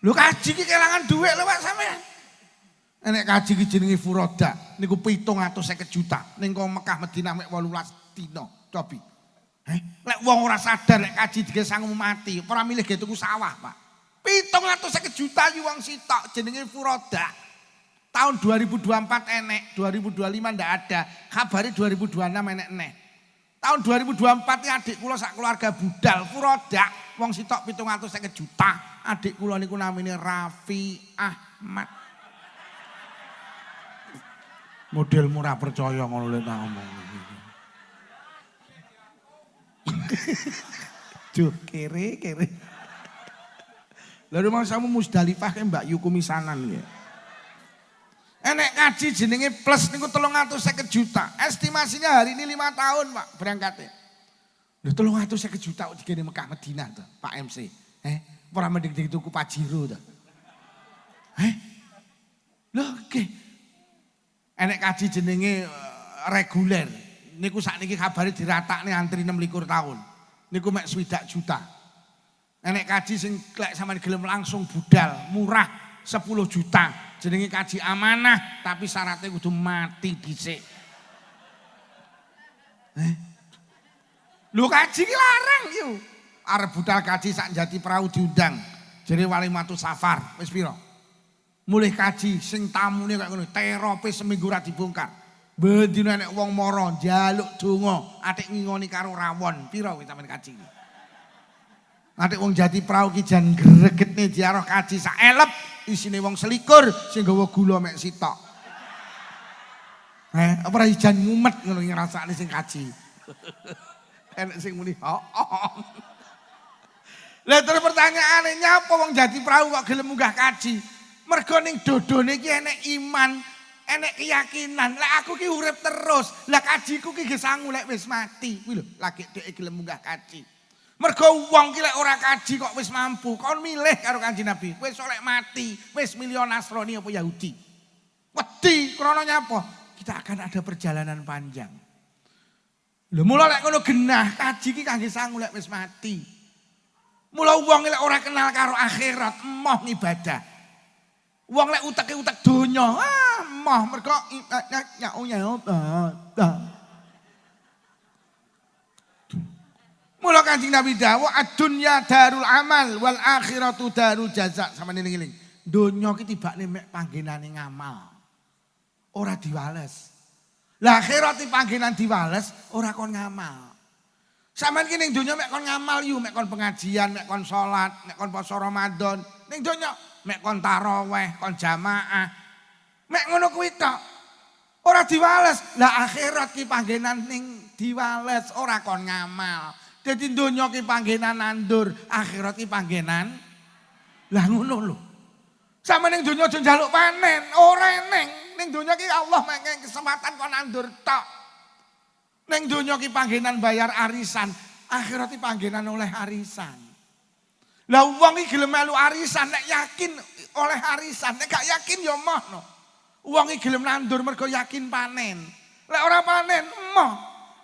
Lho kaji ki kelangan dhuwit lho Pak sampean. Nek kaji ki jenenge furoda, niku 750 juta. Ning kok Mekah Madinah mek 18 dina, cobi. Lek wong ora sadar lek kaji dige sangu mati, ora milih ge tuku sawah, Pak. 750 juta iki wong sitok jenenge furoda. Tahun 2024 enek, 2025 ndak ada. Kabare 2026 enek neh. Tahun 2024 iki adik kula sak keluarga budal furoda, wong sitok 750 juta. Adik kula niku namine Raffi Ahmad. Model murah percaya ngono lho tak omong. Duh, kere. Lalu mangsamu Musdalifah ke Mbak Yuku misanan ya. Enek kaji jenenge plus niku 350 juta. Estimasinya hari ini 5 tahun Pak berangkatnya. Lho 350 juta kok digene Mekah Madinah tuh Pak MC. Ora mending dituku Pajero to. Lho oke. Enek kaji jenenge reguler. Niku sakniki kabare diratakne antri 26 tahun. Niku mek 20 juta. Enek kaji sing lek sampean gelem langsung budal, murah 10 juta. Jenenge kaji amanah tapi syaratnya kudu mati dhisik. Lho kaji ki larang yo. Arep budal kaji sak Jati Prau diundang. Jadi Walimatu Safar, wis pira? Mulih kaji sing tamune kaya ngono, terope seminggu ra dibongkar. Bendina nek wong mara njaluk donga, atik ngingoni karo rawon. Pira kuwi sampeyan kaji iki? Atik wong Jati Prau ki jan gregetne ziarah kaji sak elep, isine wong selikur sing gawa gula mek sitok. Apa ra jan mumet ngono ngrasakne sing kaji. Enek sing muni, Lah terus pertanyaane nyapa wong Jati Prau kok gelem munggah kaji? Mergo ning dodone iki enek iman, enek keyakinan. Lek aku ki urip terus, lah kajiku ki gesangu lek wis mati. Kuwi lho, lagi dhek gelem munggah kaji. Mergo wong ki lek ora kaji kok wis mampu, kon milih karo Kanjeng Nabi. Wis oleh mati, wis milih Nasrani apa Yahudi. Wedi krana nyapa? Kita akan ada perjalanan panjang. Lho mula lek ngono genah, kaji ki kangge sangu lek wis mati. Mula wong lek ora kenal karo akhirat, emoh ngibadah. Wong lek utek-utek donya, emoh mergo mula Kanjeng Nabi dawuh ad-dunya darul amal wal akhiratu darul jaza. Sama eling-eling. Donya ki tibakne mek panggenane ngamal. Ora diwales. Lah akhirat iki panggenan diwales, ora kon ngamal. Sampeyan ki ning donya mek kon ngamal yu, mek kon pengajian, mek kon salat, mek kon poso Ramadan. Ning donya mek kon taraweh, kon jamaah. Mek ngono kuwi tok. Ora diwales. Lah akhirat ki panggenan ning diwales, ora kon ngamal. Dadi donya ki panggenan nandur, akhirat ki panggenan. Lah ngono lho. Sampe ning donya aja njaluk panen, ora eneng. Ning donya ki Allah mengke kesempatan kon nandur tok. Ning donya ki panggenan bayar arisan, akhirat ki panggenan oleh arisan. Lah wong iki gelem melu arisan nek yakin oleh arisan, nek gak yakin ya emoh. Wong iki gelem nandur mergo yakin panen. Lek ora panen, emoh.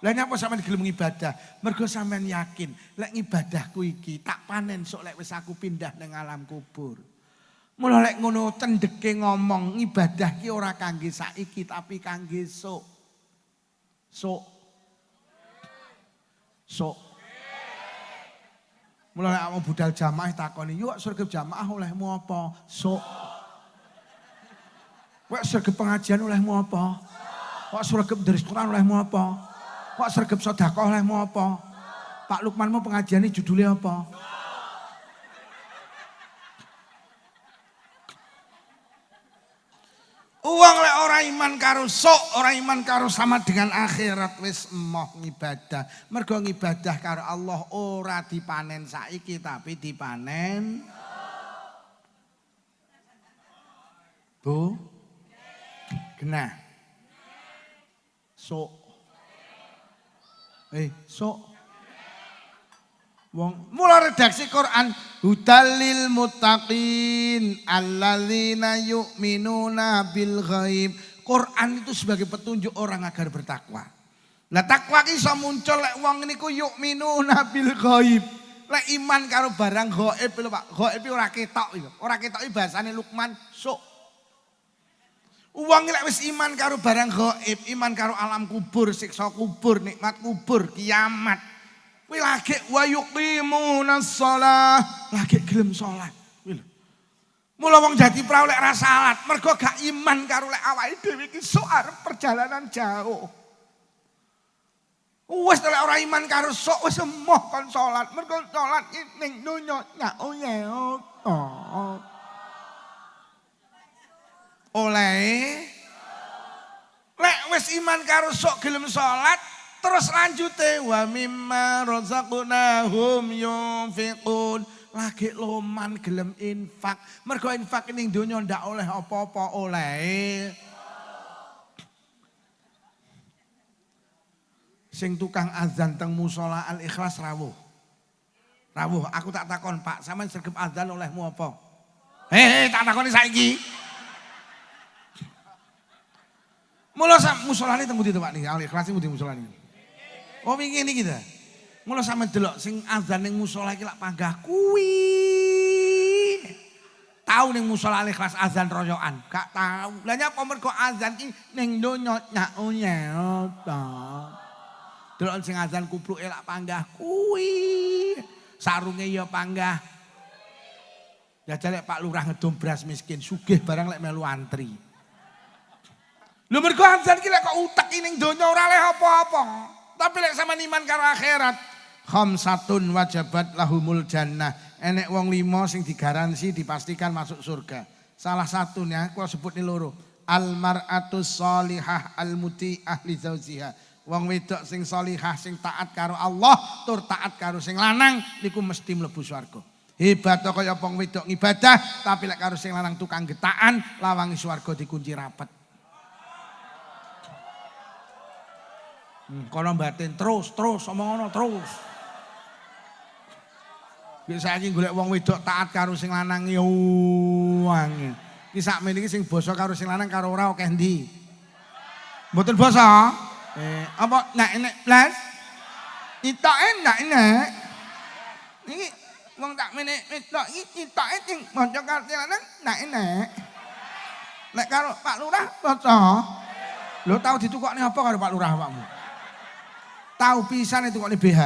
Lah nyapa sampean gelem ngibadah? Mergo sampean yakin, lek ngibadahku iki tak panen sok lek wis aku pindah ning alam kubur. Mula lek ngono cendeke ngomong ngibadah ki ora kangge saiki tapi kangge sok. Sok. Mula nek mau budal jamaah takoni, "Yuk sregep jamaah olehmu apa?" Sok. Wek sregep pengajian olehmu apa? Kok sregep dari Quran olehmu apa? Kok sregep sedekah olehmu apa? Pak Lukman mau pengajiane judulnya apa? Uang lek ora iman karo sok, ora iman karo sama dengan akhirat wis emoh ngibadah. Mergo ngibadah karo Allah ora dipanen saiki tapi dipanen. Bu. Genah. Sok. Sok. Wong mula redaksi Quran hudalil muttaqin alladzina yu'minuna bil ghaib. Quran itu sebagai petunjuk orang agar bertakwa. Lah takwa ki iso muncul lek wong niku yu'minuna bil ghaib. Lek iman karo barang gaib lho Pak. Gaib ora ketok iki. Ora ketok iki bahasane Luqman sok. Wong lek wis iman karo barang gaib, iman karo alam kubur, siksa kubur, nikmat kubur, kiamat. Kuwi lagi wa yuqimunas shalah, lagi gelem salat. Mula wong jadi prau lek ra salat, mergo gak iman karo lek awake dhewe iki sok arep perjalanan jauh. Wis lek ora iman karo sok wis emoh kon salat, mergo salat ning donya nyaoye. Oleh lek wis iman karo sok gelem salat. Terus lanjute wa mimma razaqnahum yunfiqun. Lagi loman gelem infak. Mergo infak ning donya ndak oleh apa-apa oleh. Sing tukang azan teng musala Al Ikhlas rawuh. Rawuh, aku tak takon, Pak, sampean sregep azan olehmu apa? Tak takoni saiki. Mula musolane teng pundi to Pak niki? Al Ikhlas pundi musolane? Oh wingi niki ta. Mula sampean delok sing azan ning musala iki lak panggah kuwi. Tau ning musala Al Ikhlas azan royokan? Gak tau. Lah nyapa mergo azan iki ning donya nyaunya ta. Delok sing azan kupluke lak panggah kuwi. Sarunge ya panggah. Jajal lek Pak Lurah ngedom beras miskin, sugih barang lek melu antri. Lho mergo azan ki lek kok utek ning donya ora oleh apa-apa. Tapi lek sama iman karo akhirat, khamsatun wajabat lahumul jannah. Enek wong 5 sing digaransi dipastikan masuk surga. Salah satunya aku sebut ni loro. Al mar'atus sholihah al muti'ah li zaujiha. Wong wedok sing sholihah sing taat karo Allah, tur taat karo sing lanang niku mesti mlebu swarga. Hebat kaya wong wedok ngibadah, tapi lek karo sing lanang tukang getaan, lawangi swarga dikunci rapet. Kono batin terus omong ngono terus. Biasa iki golek wong wedok taat karo sing lanang yo wangi. Iki sakmene iki sing basa karo sing lanang karo ora akeh ndi. Mboten basa? Apa nek blas? Itoke enak enak. Iki wong tak mene wedok iki itoke sing maca karo sing lanang enak. Nek karo Pak Lurah basa. Lho tau ditukokne apa karo Pak Lurah awakmu? Tahu pisan itu kok ini BH.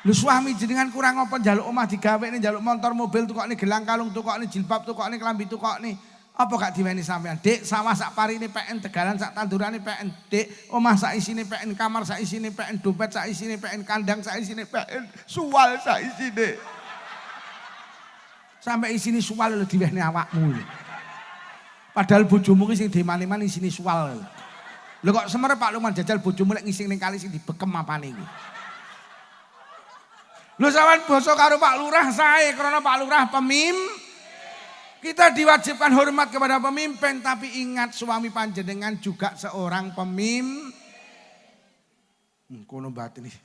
Lu suami jenengan kurang apa njaluk omah digawe ini, njaluk motor mobil tukok ini, gelang kalung tukok ini, jilbab tukok ini, kelambi tukok ini. Apa gak diweni sampean? Dek, sawah sak parine PN, tegalan sak tandurane PN. Dek, omah sak isine PN, kamar sak isine PN, dompet sak isine PN, kandang sak isine PN, suwal sak isine. Sampai isine suwal lho diwehne awakmu. Padahal bojomu ki sing dimani-mani isine suwal. Lho kok semere Pak Lukman jajal bojomu lek ngising ning kali sing dibekem apane iki. Lho sampean basa karo Pak Lurah sae karena Pak Lurah kita diwajibkan hormat kepada pemimpin, tapi ingat suami panjenengan juga seorang pemimpin. Kono batin iki.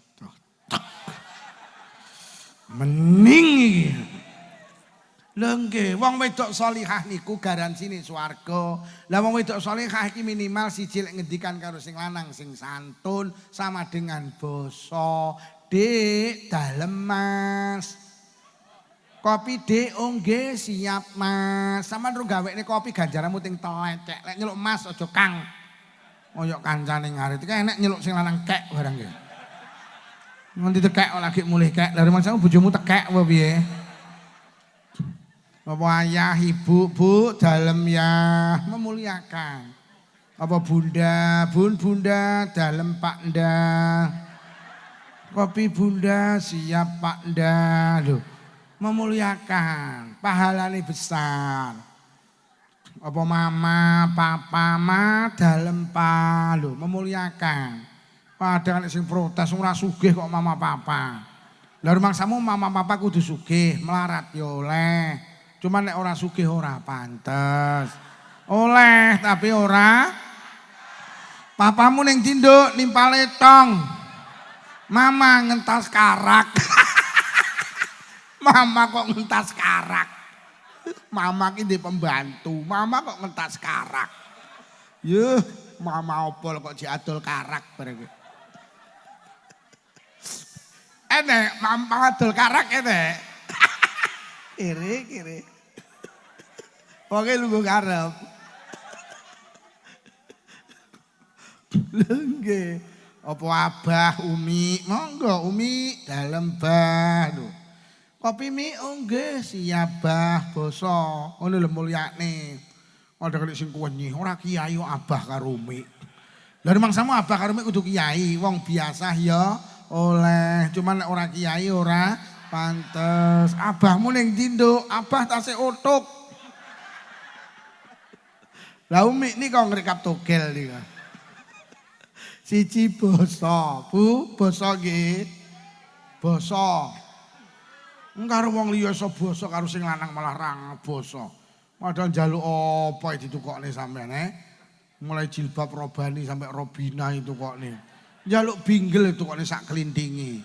Mending iki. Lha nggih, wong wedok salihah niku garansine swarga. Lah wong wedok salihah iki minimal siji lek ngendikan karo sing lanang sing santun sama dengan basa. Dik, dalem Mas. Kopi dik, oh nggih siap Mas. Sampeyan ro gawekne kopi ganjaranmu ting telecek. Lek nyeluk Mas aja Kang. Oyok kancane ngarit iki enek nyeluk sing lanang kek barang nggih. Nganti tekek lagi mulih kek. Lah rumangsamu bojomu tekek apa piye? Apa ayah, ibu, bu, dalem ya memuliakan. Apa bunda, bunda, dalem pak nda. Kopi bunda, siap pak nda. Loh, memuliakan, pahalane besar. Apa mama, papa, ma, dalem pa. Loh, memuliakan. Padahal sing protes ora sugih kok mama papa. Lah rumangsamu mama papa kudu sugih, melarat yo oleh. Cuman nek ora sugih ora pantes. Oleh tapi ora. Papamu ning tinduk nimpale tong. Mama ngentas karak. Mama kok ngentas karak. Mama ki ndek pembantu. Mama kok ngentas karak. Yuh, mama opol kok diadol karak bareng. Enek mama adol karak enek. Kiri. Pokoke lungguh karep. Lha nggih. Apa abah Umi? Monggo Umi dalem bah lho. Kopi mi nggih siap bah basa. Ngono lho mulyane. Ada kali sing kuwenyi ora kiai kok abah karo Umi. Lah rumangsamu abah karo Umi kudu kiai, wong biasa ya oleh. Cuman nek ora kiai ora pantes. Abahmu ning tinduk, abah tasih utuk. Lah Umi ini kok ngrekap togel nika. Siji basa, Bu, basa nggih. Basa. Karo wong liya iso basa karo sing lanang malah ra basa. Padahal njaluk apa ditukokne sampean Mulai jilbab robani sampai robina itu kok nih. Njaluk binggel itu kok nih sak kelintingi.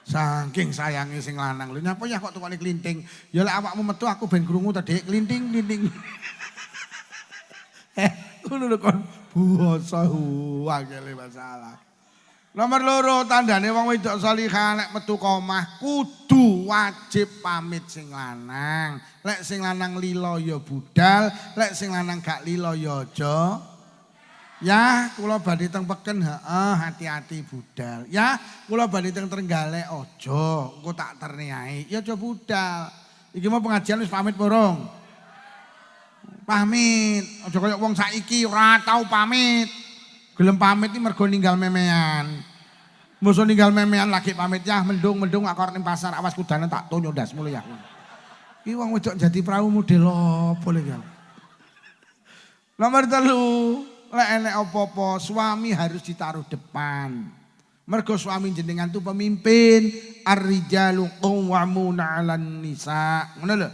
Saking sayangi sing lanang. Lho nyapa ya kok tukokne klinting. Ya lek awakmu metu aku ben krungu ta Dik, klinting. Ngono lho kon basa akeh masalah. Nomor 2 tandane wong wedok salihah nek metu ka omah kudu wajib pamit sing lanang. Lek sing lanang lila ya budal, lek sing lanang gak lila ya aja. Ya, kula badhe teng peken hati-hati budal. Ya, kula badhe teng Trenggalek aja, engko tak terni ae. Ya aja budal. Iki mau pengajian wis pamit burung. Pamit, aja kaya wong saiki ora tau pamit. Gelem pamit iki mergo ninggal memean. Mosok ninggal memean lagi pamit ya mendung aku arep ning pasar awas kudane tak tonyo ndas mulih aku. Iki wong wedok jadi perahu model opo lho ya. Nomor 3, lek enek apa-apa suami harus ditaruh depan. Mergo suami jenengan tuh pemimpin, ar-rijalu qawwamuna 'alan nisa. Ngono lho.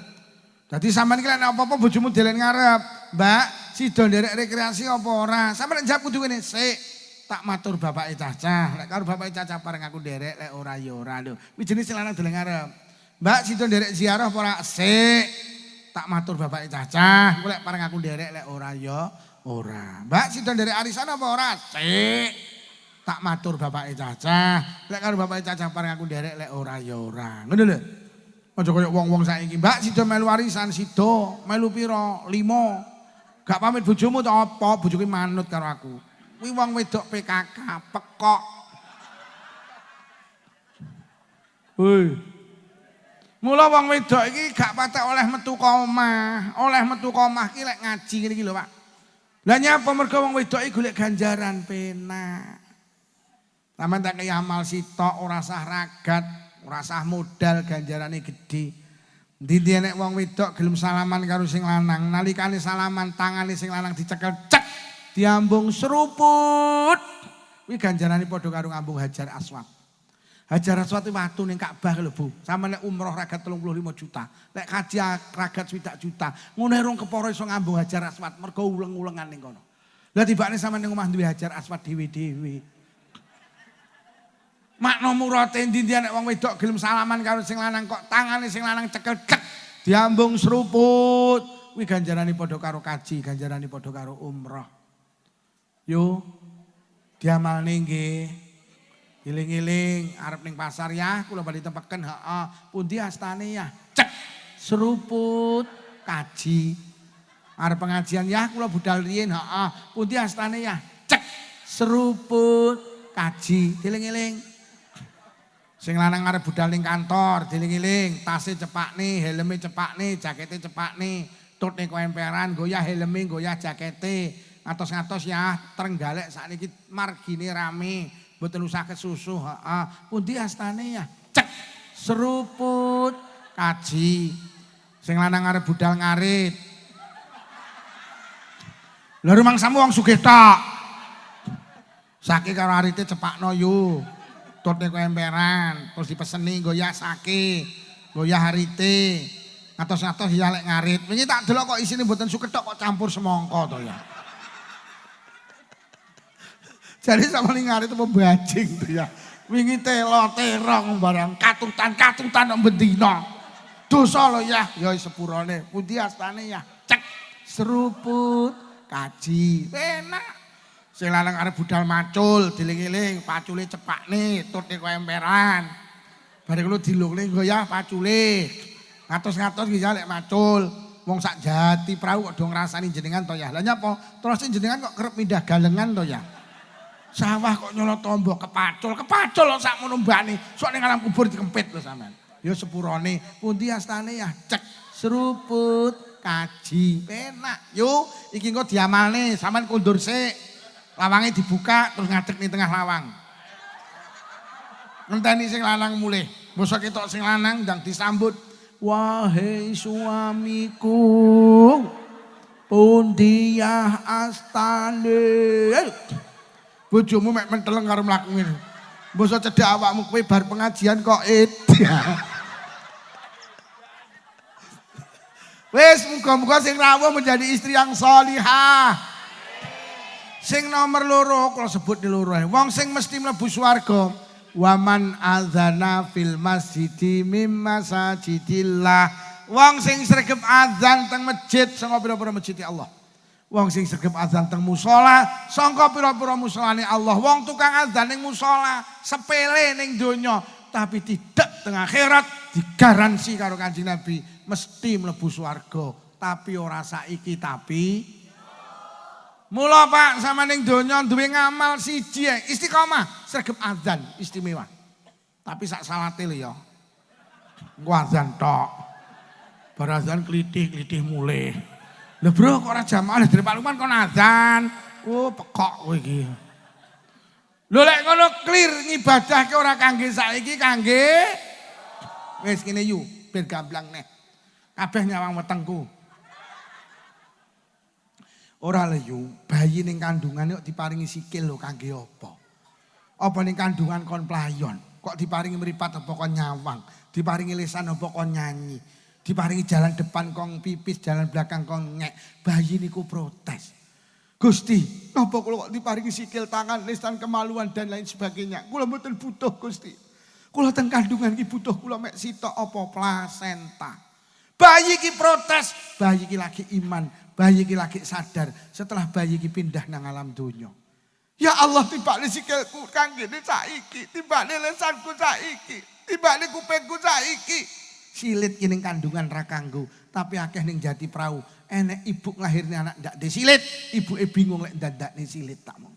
Dadi sampean iki lek enek apa-apa bojomu delen ngarep, Mbak, sida nderek rekreasi apa ora? Sampeyan jawab kudu ngene, "Sik, tak matur bapake Cacah. Lek karo bapake Cacah bareng aku nderek, lek ora ya ora lho." Kuwi jenenge sing lanang delen ngarep. "Mbak, sida nderek ziarah apa ora?" "Sik, tak matur bapake Cacah. Lek bareng aku nderek, lek ora ya ora." "Mbak, sida nderek arisan apa ora?" "Sik, tak matur bapake Cacah. Lek karo bapake Cacah bareng aku nderek, lek ora ya ora." Ngono lho. Aja kaya wong-wong saiki, "Mbak, sida melu warisan, sida melu pira? 5. Gak pamit bojomu ta apa? Bojoku manut karo aku." Kuwi wong wedok PKK, pekok. Hoi. Mula wong wedok iki gak patek oleh metu ka omah. Oleh metu ka omah ki lek ngaji ngene iki lho, Pak. Lah nyapa mergo wong wedok iki golek ganjaran penak. Sampeyan tak kaya amal sitok ora sah ragat, ora sah modal ganjarane gedhe. Ndi nek wong wedok gelem salaman karo sing lanang, nalikane salaman tangane sing lanang dicekel cek, diambung seruput. Kuwi ganjarane padha karo ngambung Hajar Aswad. Hajar Aswad itu watu ning Ka'bah lho, Bu. Sampe nek umroh ragat 35 juta, nek kaji ragat 20 juta. Ngono rong kepara iso ngambung Hajar Aswad mergo uleng-ulengan ning kono. Lah tibane sampe ning omah duwe Hajar Aswad dhewe-dhewe. Makna murate ndi nek wong wedok gelem salaman karo sing lanang kok tangane sing lanang cekel cek diambung seruput. Kuwi ganjarane padha karo kaji, ganjarane padha karo umroh. Yo diamalne nggih. Iling-iling arep ning pasar ya, kula bali tempeken, heeh. Pundi astane ya? Cek seruput kaji. Arep pengajian ya, kula budal riyin, heeh. Pundi astane ya? Cek seruput kaji. Iling-iling. Sing lanang arep budal ning kantor, dieling-eling, tase cepakne, helme cepakne, jakete cepakne, tutne koemperan, goyah helme, goyah jakete. Ngatos-ngatos ya, Trenggalek sakniki margine rame, mboten usah kesusu, heeh. Pundi astane ya? Cek seruput kaji. Sing lanang arep budal ngarit. Lha rumangsamu wong sugih tok. Sake karo arite cepakno yu. Tutne koemperan, terus dipeseni goyah sake, goyah harite, ngatos-ngatos ya lek ngarit. Wingi tak delok kok isine mboten suketok kok campur semangka to ya. Jadi sama ning ngarit apa bajing to ya. Wingi telo terong barang katutan bendina. Dosa lho ya sepurane. Pundi astane ya? Cek seruput kaji. Enak. Sing lanang arep budal macul, diling-iling, pacule cepakne, tutne koemperan. Bare kulo dilungne goyah pacule. Ngatos-ngatos iki lek macul, wong sak jati prau kok do ngrasani jenengan to ya. Lah nyapa? Terus jenengan kok kerep pindah galengan to ya. Sawah kok nyolot tombo kepacul kok sak mono mbane. Sok ning alam kubur dikempit lho sampean. Ya sepurane, pundi astane ya? Cek seruput kaji. Penak. Yo, iki engko diamalne, sampean kundur sik. Lawangnya dibuka terus ngadeg ning tengah lawang. Ngenteni sing lanang mulih. Bosok ketok sing lanang ndang disambut. Wahai suamiku, pundi ya astane. Bojomu mek menteleng karo mlaku ngene. Bosok cedhak awakmu kowe bar pengajian kok Wis muga-muga sing rawuh menjadi istri yang sholihah. Sing nomor loro, kalau sebut di loro. Wong sing mesti mlebu swarga. Waman adzana fil masjidi mim masajidillah. Wong sing sregep adzan teng masjid sangka pira-pira masjid Allah. Wong sing sregep adzan teng musala sangka pira-pira musolane Allah. Wong tukang adzan ning musala sepele ning donya, tapi tidak teng akhirat digaransi karo Kanjeng Nabi mesti mlebu swarga. Tapi ora saiki tapi mula Pak sama ning donya duwe ngamal siji istiqomah sregep adzan istimewa. Tapi sak salate lho ya. Engko adzan tok. Bar adzan klithik-klithik mulih. Lho bro kok ora jamaah dari Paluman kon adzan. Oh pekok kowe iki. Lho lek ngono clear ngibadahke ora kangge saiki kangge wis kene yu ben gamblang neh. Kabeh nyawang wetengku. Ora leyu, bayi ning kandungan kok diparingi sikil lho kangge apa? Apa ning kandungan kon playon, kok diparingi mripat apa kon nyawang, diparingi lisan apa kon nyanyi, diparingi jalan depan kon pipis, jalan belakang kon ngek. Bayi niku protes. Gusti, napa kula kok diparingi sikil, tangan, lisan, kemaluan dan lain sebagainya. Kula mboten butuh Gusti. Kula teng kandungan iki butuh kula mek sitok apa plasenta. Bayi iki protes, bayi iki lagi iman, bayi iki lagi sadar setelah bayi iki pindah nang alam donya. Ya Allah timbakne sikilku kanggene saiki, timbakne lesanku saiki, timbakne kupingku saiki. Silit ki ning kandungan ra kanggo, tapi akeh ning jati prau. Enek ibu nglahirne anak ndak disilit, ibuke bingung lek ndandakne silit tak mong.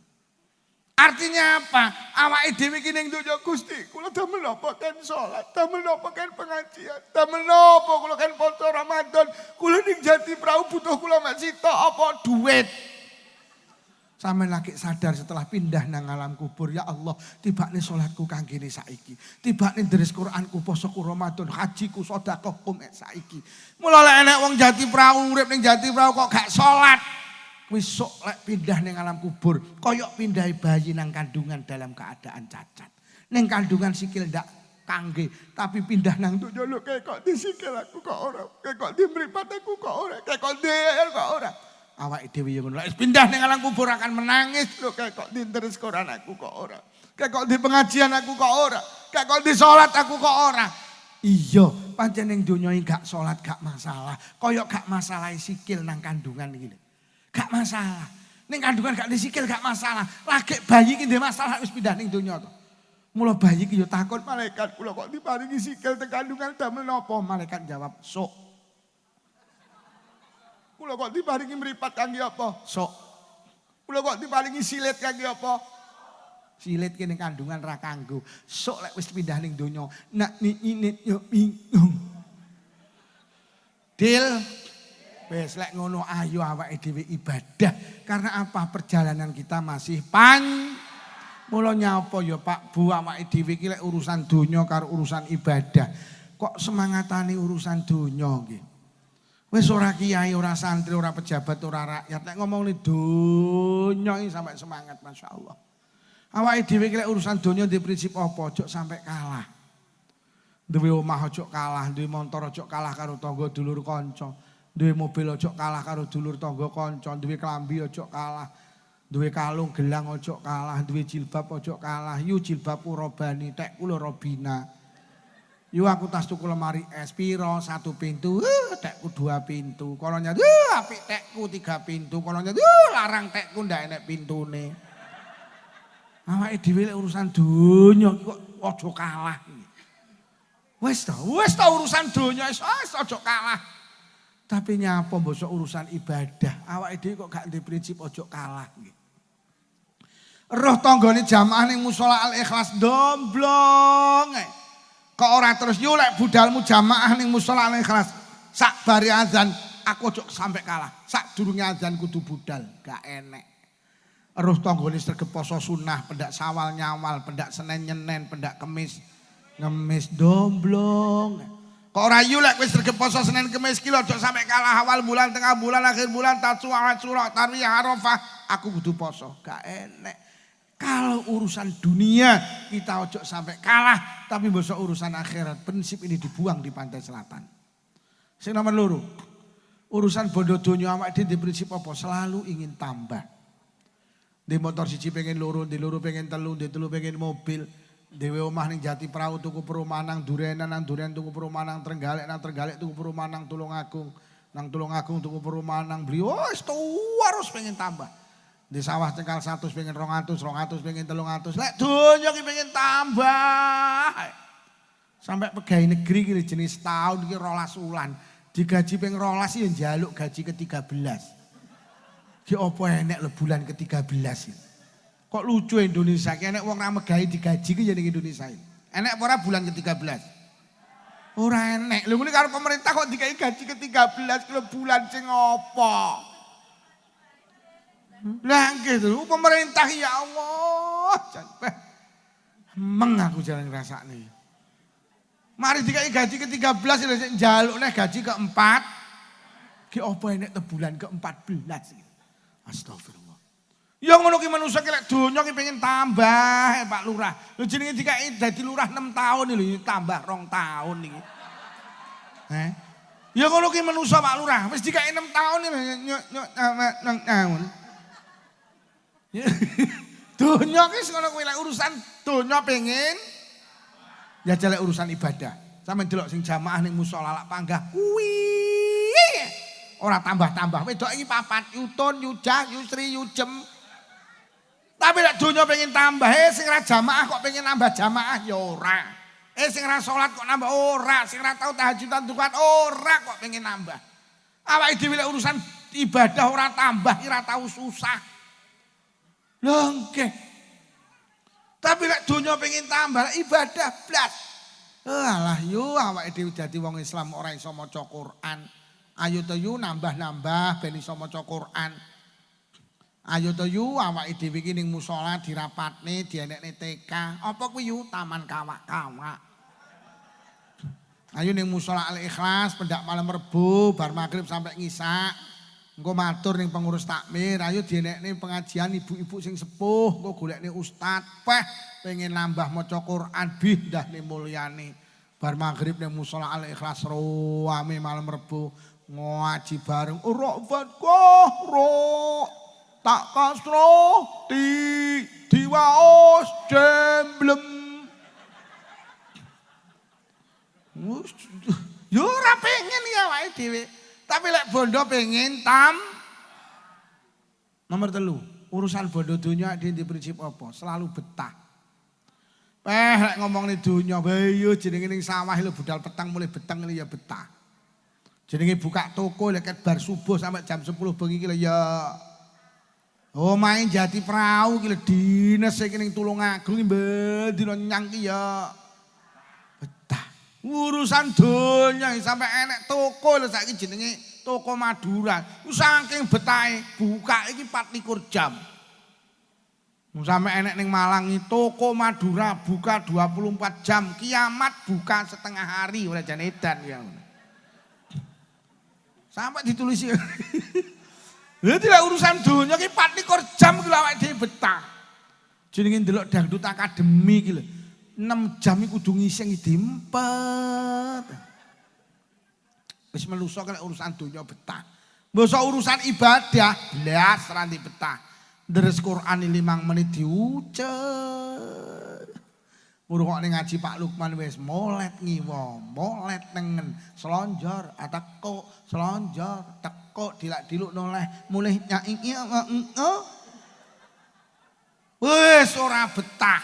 Artinya apa? Awake dhewe iki ning donya Gusti, kula damel napa ken salat, damel napa ken pengajian, damel napa kula ken poso Ramadan, kula ning jati prau butuh kula mek sitok apa duit. Sampeyan lagi sadar setelah pindah nang alam kubur, ya Allah, tibakne salatku kanggene saiki. Tibakne deres Quranku, posoku Ramadan, hajiku, sedekahku mek saiki. Mula lek enek wong jati prau urip ning jati prau kok gak salat, wis sok lek pindah ning alam kubur, koyok pindahi bayi nang kandungan dalam keadaan cacat. Ning kandungan sikil ndak kangge, tapi pindah nang donya lho kok disikil aku kok ora, kok dimripat aku kok ora, kok ndel kok ora. Awake dhewe yo ngono. Wis pindah ning alam kubur akan menangis lho kok dinteres Quran aku kok ora. Kayak kok di pengajian aku kok ora. Kayak kok di sholat aku kok ora. Iya, pancen ning donya gak sholat gak masalah. Koyok gak masalah sikil nang kandungan iki. Gak masalah. Ning kandungan gak disikil gak masalah. Lagi bayi iki ndek masalah wis pindah ning donya to. Mula bayi iki yo takon malaikat, kula kok diparingi sikil teng kandungan damel napa? Malaikat jawab, "Sok." Kula kok diparingi mripat kangge apa? Sok. Kula kok diparingi silit kangge apa? Silit kene kandungan ra kanggo. Sok lek wis pindah ning donya, nak ini yo bingung. Dil. Wes lek ngono ayo awake dhewe ibadah. Karena apa? Perjalanan kita masih Mula nyapa ya Pak Bu awake dhewe iki lek urusan donya karo urusan ibadah. Kok semangatane urusan donya nggih. Wis ora kiai, ora santri, ora pejabat, ora rakyat. Nek ngomongne donya iki sampai semangat masyaallah. Awake dhewe iki lek urusan donya di prinsip apa? Ojo sampai kalah. Duwe omah ojo kalah, duwe montor ojo kalah karo tangga dulur kanca. Duwe mobil ojo kalah karo dulur tangga kanca, duwe klambi ojo kalah. Duwe kalung gelang ojo kalah, duwe jilbab ojo kalah. Yu jilbabku robani, tekku lho robina. Yu aku tas tuku lemari es piro, 1 pintu, tekku 2 pintu. Kolonya apik tekku 3 pintu, kolonya larang tekku ndak enek pintune. Awake dhewe lek urusan donya kok ojo kalah. Wis ta urusan donya wis ojo kalah. Tapi nyapa mbosok urusan ibadah, awake dhewe kok gak ndek prinsip ojo kalah nggih. Roh tanggane jamaah ning musala Al Ikhlas domblong. Kok ora terus yo lek budalmu jamaah ning musala Al Ikhlas sak bari azan aku ojo sampai kalah. Sak durunge azan kudu budal, gak enek. Roh tanggane sregep poso sunah, pendak sawal nyawal, pendak Senin Nyenen, pendak Kemis ngemis domblong. Kok ora yo lek wis sregep poso Senin Kemis ki ojo sampai kalah awal bulan, tengah bulan, akhir bulan, Tasu'a, Asyura, Tarwiyah, Arafah, aku kudu poso, gak enek. Kalau urusan dunia kita ojo sampai kalah, tapi besok urusan akhirat prinsip ini dibuang di pantai selatan. Sing nomor loro, urusan bondo donya awake dhewe di prinsip apa? Selalu ingin tambah. Di motor siji pengen loro, di loro pengen telu, di telu pengen mobil. Dewe omah ning Jati Prau tuku perumahan nang Durenan, nang Duren tuku perumahan nang Trenggalek, nang Trenggalek tuku perumahan nang Tulungagung, nang Tulungagung tuku perumahan nang Bliyo. Wis harus pengen tambah. Di sawah cengkal 100 pengen 200, 200 pengen 300. Lek donya ki pengen tambah. Sampai pegawai negeri ki jenis tahun ki 12 wulan. Digaji ping 12 ya njaluk gaji ke-13. Ki opo enek le bulan ke-13 iki. Kok lucu Indonesia ki enek wong ra megawe digaji ki ya ning Indonesia iki. Enek apa ora bulan ke-13? Ora enek. Lha ngene karo pemerintah kok dikai gaji ke-13 ki bulan sing opo? Lah gitu, pemerintah ya Allah. Emang aku jalan ngrasakne. Mari dikai gaji ke-13 lho sik njaluk neh gaji ke-4. Ki opo enek bulan ke-14 iki. Astagfirullah. Ya ngono ki manusa ki lek donya ki pengen tambah Pak Lurah. Lho jenenge dikai dadi lurah 6 tahun lho tambah 2 tahun iki. Ya ngono ki manusa Pak Lurah, wis dikai 6 tahun nyok tahun. Donya ki ngono kuwi lek urusan donya pengen ya jelek urusan ibadah. Sampe delok sing jamaah ning musala lak panggah kuwi ora tambah-tambah. Wedok iki 4 Yutun, Yujah, Yusri, Yujem. Tapi lek donya pengen tambah, sing ra jamaah kok pengen nambah jamaah ya ora. Sing ra salat kok nambah ora, sing ra tau tahajudan dukan ora kok pengen nambah. Awake dhewe lek urusan ibadah ora tambah, ora tau susah. Lengke. Tapi lek donya pengen tambah ibadah blas. Alah yo awake dhewe dadi wong Islam ora iso maca Quran. Ayo to yu nambah-nambah ben iso maca Quran. Ayo to yu awake dhewe iki ning musala dirapatne, dienekne TK. Apa kuwi yu taman kawak-kawak. Ayo ning musala Al Ikhlas pendak malam Rebo bar magrib sampai ngisak. Engko matur ning pengurus takmir, ayo dienekne pengajian ibu-ibu sing sepuh, engko golekne ustaz, pengen nambah maca Quran bindahne mulyane. Bar magrib ning musala Al Ikhlas rame malam Rebo ngaji bareng. Ora ro. tak kasro diwaos jemblem. Yo ora pengen ya awake dhewe. Tapi lek bondo pengen nomor 3, urusan bondo donya di prinsip apa? Selalu betah. Lek ngomong nih donya, bayo jenenge ning sawah lho budal petang mulai beteng ya betah. Jenenge buka toko lek bar subuh sampai jam 10 bengi iki ya. Oh main Jati Perahu iki lho dinas iki ning Tulungagung mbah dina nyang ki ya. Betah. Urusan donya sampai enek toko lho saiki jenenge toko Madura. Saking betahe buka iki 24 jam. Sampai enek ning Malang toko Madura buka 24 jam, kiamat buka setengah hari oleh jan edan ya. Sampai ditulis. Lha tidak urusan donya ki 24 jam ki awake dhewe betah. Jenenge ndelok dangdut akademi ki lho. 6 jam iku kudu ngising diempet. Wis meluso kena urusan donya betah. Mbok urusan ibadah blas ra betah. Deres Quran 5 menit diucap. Ngrungokne ngaji Pak Lukman wis molet ngiwa, molet nengen, selonjor, ateko, selonjor, teko dilak-diluk noleh, mulih nyai wis ora betah.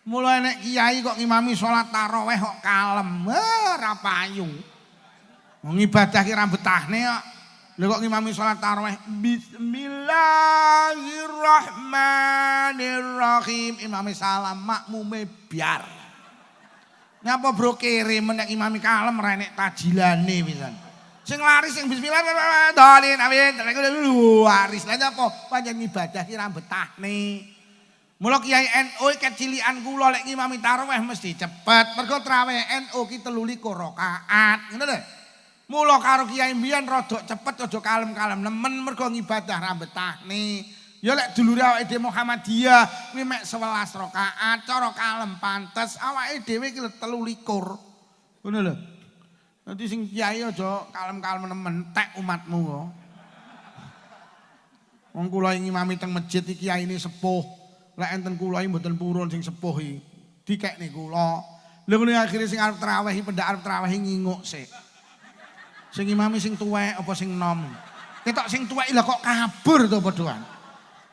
Mulai nek kiai kok ngimami salat tarawih kok kalem, ora payu. Wong ibadah ki ra betahne kok. Lha kok ngimami salat tarawih bismillahirrahmanirrahim imame salam makmume biar. Ngapa bro kere menek imami kalem ra enek tajilane pisan. Sing lari sing bismillahirrahmanirrahim amin waris. Lah nyapa pancen ibadah ki ra betahne. Mula Kiai NU kecilian kula lek ngimami tarawih mesti cepet. Mergo tarawih NU ki 23 rakaat. Ngono lho. Mula karo kiai mbiyen rada cepet aja kalem-kalem nemen mergo ngibadah ra betahne. Ya lek dulure awake dhewe Muhammadiyah kuwi mek 11 rakaat cara kalem pantes awake dhewe ki 23. Ngono lho. Nanti sing kiai aja kalem-kalem nemen tek umatmu kok. Wong kula ngimami teng masjid iki kiyaine sepuh. Lek enten kula iki mboten purun sing sepuh iki. Dikekne kula. Lha ngene akhire sing arep tarawih pendak arep tarawih nginguk sik. Sing imami sing tuwek apa sing nom. Ketok sing tuwek lha kok kabur to padhoan.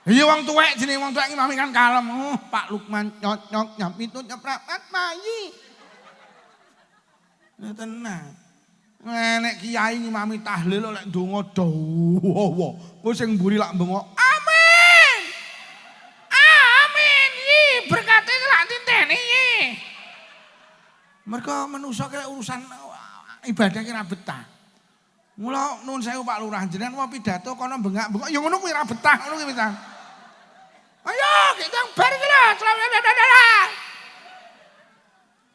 Iya wong tuwek jenenge wong tuwek imami kan kalem. Pak Lukman nyok nyapitut nyeprapat mayi. Nah tenang. Nek kiai ngimami tahlil lek ndonga dawa. Kowe sing mburi lak bengok. Amin. Amin. Yi berkate lak tinteni yi. Mergo manusa kaya urusan ibadah ki ra betah. Mula nuwun sewu Pak Lurah jenengan mau pidato kono bengak-bengok ya ngono kuwi ra betah ngono kuwi pisan. Ayo kita bar iki lho.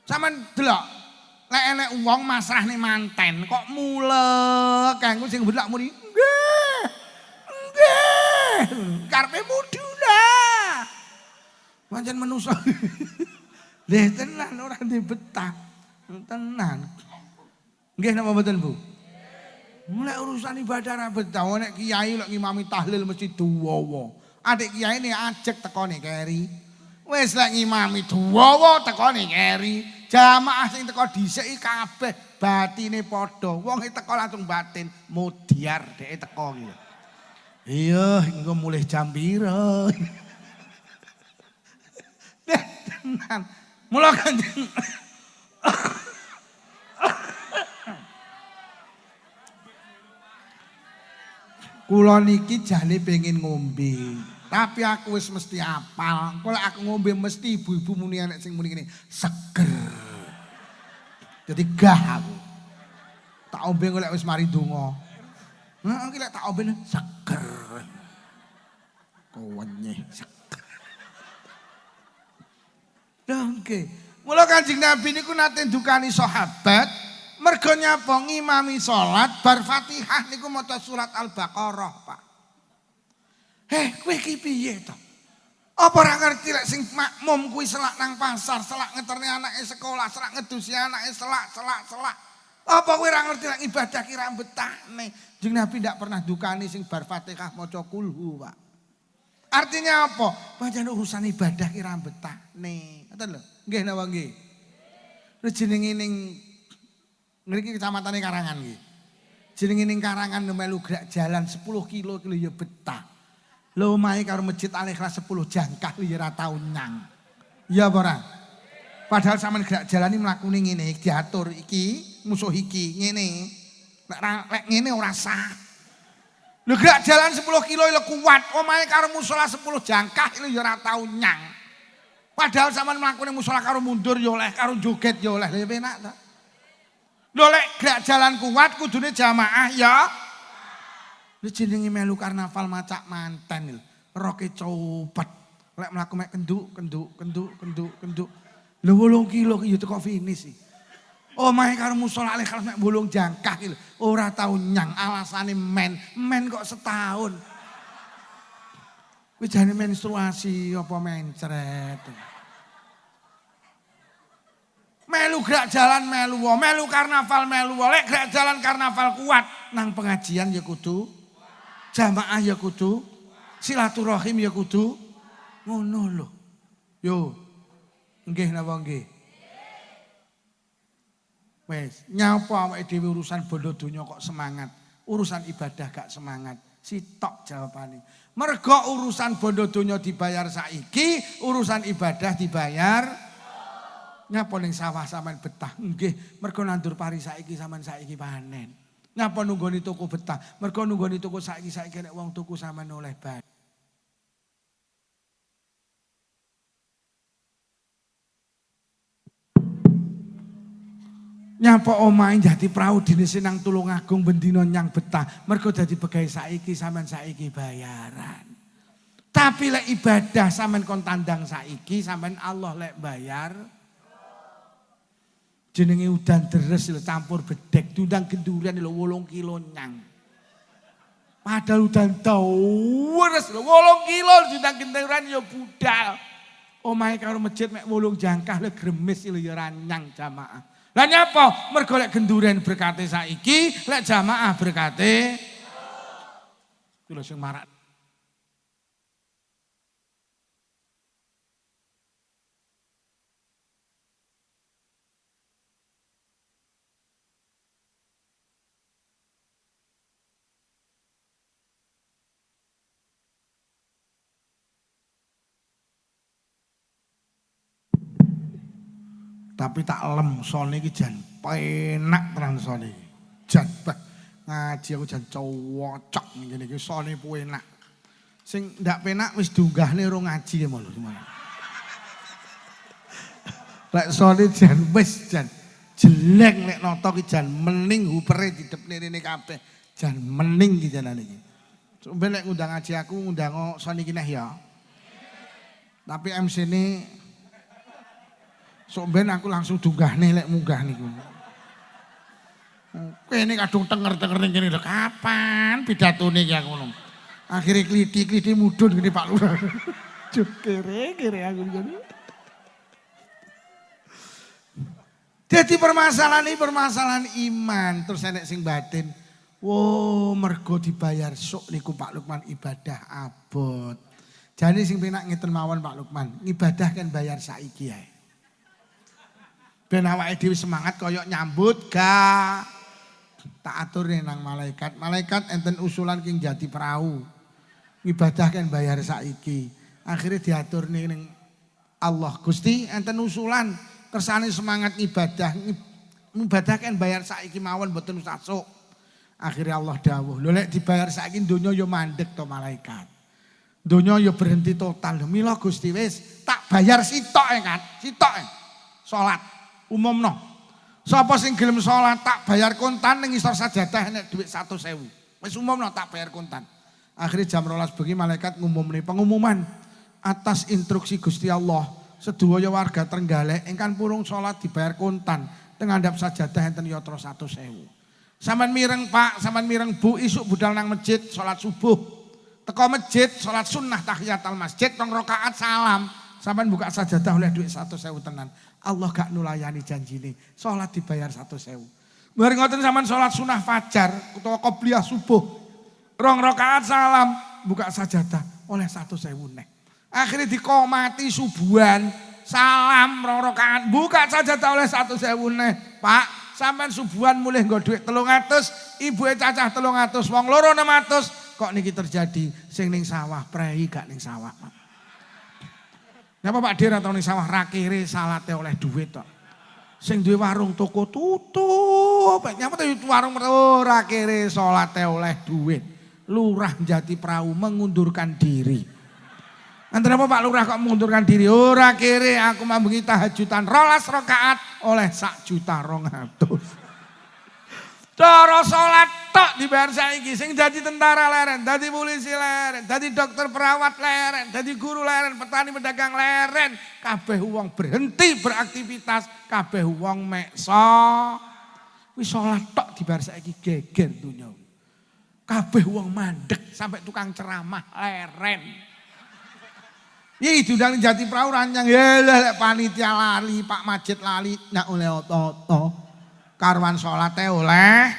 Saman delok lek enek wong masrahne manten kok mulek kanggo sing belak muni nggih. Nggih. Karepe muduna. Pancen manusa. Lha tenan ora ndek betah. Tenan. Nggih napa mboten Bu? Mulai urusan ibadah ra betah nek kiai lek ngimami tahlil mesti duwawa. Adik kiai ne ajek tekone keri. Wis lek ngimami duwawa tekone keri. Jamaah sing teko dhisik iki kabeh batine padha. Wong teko langsung batin mudiar dhek teko iki. Iya, engko mulih jam pira. Tenan. Mula Kanjeng kula niki jane pengen ngombe, tapi aku wis mesti apal. Kalau aku ngombe mesti ibu-ibu muni anak sing muni ngene, seger. Jadi gah aku. Tak ombe golek wis mari donga. Heeh iki lek tak ombe seger. Kowenye seger. Oke. Mula Kanjeng Nabi niku nate ndukani sahabat. Mergo nyapa ngimami salat bar Fatihah niku maca surat Al-Baqarah, Pak. Kowe ki piye to? Apa ora ngerti lek sing makmum kuwi selak nang pasar, selak ngeterne anake sekolah, selak ngedusi anake selak. Apa kowe ora ngerti lek ibadah ki ra betahne? Jeneng Nabi ndak pernah dukani sing bar Fatihah maca kulhu, Pak. Artinya apa? Pancen urusan ibadah ki ra betahne. Ngoten lho. Nggih napa nggih? Jenenge ning ngriki kecamatan Karangan nggih. Jenenge ning Karangan melu gerak jalan 10 kilo ki lho ya betah. Lho omahe karo masjid Al Ikhlas 10 jangkah ya ora tau nyang. Ya apa ora? Padahal sampean gerak jalan iki mlakune ngene diatur iki musuh iki ngene. Nek ngene ora sah. Lho gerak jalan 10 kilo lho kuat. Omahe karo musala 10 jangkah lho ya ora tau nyang. Padahal sampean mlakune musala karo mundur ya oleh, karo joget ya oleh. Lha penak ta? Lho lek gerak jalan kuat kudune jamaah ya. Lho jenenge melu karnaval macak manten lho. Roke copet. Lek mlaku mek kenduk. Lho 8 kilo ya teko finish iki. Omahe karo musala alih kalau mek 8 jangkah iki lho. Ora tau nyang alasane men kok setahun. Kuwi jane menstruasi apa mencret. Melu gerak jalan melu karnaval melu. Lek gerak jalan karnaval kuat nang pengajian ya kudu jamaah ya kudu silaturahim ya kudu ngono lho. Yo. Nggih napa nggih? Wes, nyapa awake dhewe urusan bondo donya kok semangat. Urusan ibadah gak semangat. Sitok jawabane. Mergo urusan bondo donya dibayar saiki, urusan ibadah dibayar nyapa ning sawah sampean betah. Nggih, mergo nandur pari saiki sampean saiki panen. Nyapa nunggoni toko betah. Mergo nunggoni toko saiki nek wong tuku sampean oleh bar. Nyapa omahe dadi prau dene sinang Tulungagung bendina nyang betah. Mergo dadi pegawe saiki sampean saiki bayaran. Tapi lek ibadah sampean kon tandang saiki sampean Allah lek bayar. Jenenge udan deres lho campur bedek diundang gendurian lho 8 kilo nyang. Padahal udan deres lho 8 kilo diundang gendurian ya budal. Omahe karo masjid mek 8 jangkah lho gremes lho ya ora nyang jamaah. Lah nyapa? Mergo lek gendurian berkate saiki, lek jamaah berkate kuwi lho sing marak. Tapi tak lem sone iki jan penak tenan sone. Jan ngaji aku jan cocok ngene iki sone penak. Sing ndak penak wis diunggahne ora ngaji ya malah. Lek sone jan wis jan jelek nek nata ki jan mening hupere didepne rene kabeh. Jan mening iki janane iki. Sampe nek ngundang ngaji aku ngundang sone iki neh ya. Tapi MC-ne sok ben aku langsung dunggahne lek munggah niku. Kene kadung tenger-tenger ning kene lho kapan pidatone iki aku ngono. Akhire kliti-kliti mudhun ngene Pak Lurah. Juk kere aku ngene. Dadi permasalahan iman terus enek sing batin. Wo mergo dibayar sok niku Pak Lukman ibadah abot. Jane sing penak ngeten mawon Pak Lukman, ibadah kan bayar saiki ae. Ben awake dhewe semangat koyok nyambut ga tak atur nang malaikat. Malaikat enten usulan king jati perahu. Ibadah kan bayar saiki. Akhirnya diatur ning Allah. Gusti enten usulan kersane semangat ibadah. Ibadah kan bayar saiki mawon mboten usah sok. Akhirnya Allah dawuh, lho lek dibayar saiki donya ya mandek to malaikat. Donya ya berhenti total. Mila Gusti wis tak bayar sitok kan. Sitok salat. Umumno. Sapa sing gelem salat tak bayar kontan ning isor sajadah nek dhuwit 100.000. Wis umumno tak bayar kontan. Akhirnya jam 12 bengi malaikat ngumumne pengumuman atas instruksi Gusti Allah. Sedaya warga Trenggalek ingkang purung salat dibayar kontan teng ngandhap sajadah enten yatra 100.000. Sampeyan mireng Pak, sampeyan mireng Bu, isuk budal nang masjid salat subuh. Teko masjid salat sunnah tahiyatul masjid 2 rakaat salam. Sampeyan buka sajadah oleh duit 100.000 tenan. Allah gak nulayani janjine. Salat dibayar 100.000. Bareng ngoten sampean salat sunah fajar utawa qobliyah subuh. 2 rakaat salam, buka sajadah oleh 100.000 neh. Akhirnya dikomati subuhan, salam 2 rakaat, buka sajadah oleh 100.000 neh. Pak, sampean subuhan mulih nggo dhuwit 300, ibuke cacah 300, wong loro 600. Kok niki terjadi? Sing ning sawah prei gak ning sawah. Napa Pak Dir atau ning sawah ra kere salate oleh duit tok. Sing duwe warung toko tutup, nyapa tuh warung ora kere salate oleh duit. Lurah Jati Prau mengundurkan diri. Nanti apa Pak Lurah kok mengundurkan diri? Ora kere aku mambengi tahajudan 12 rakaat oleh 1.200.000. Cara salat tok dibayar saiki, sing dadi tentara leren, dadi polisi leren, dadi dokter perawat leren, dadi guru leren, petani pedagang leren, kabeh wong berhenti beraktivitas, kabeh wong meksa. Wis salat tok dibayar saiki geger donya. Kabeh wong mandek sampai tukang ceramah leren. Ya itu dari Jati Prau ranjang ya lek panitia lali, Pak Majid lali, nak oleh oto-oto. Karwan salate oleh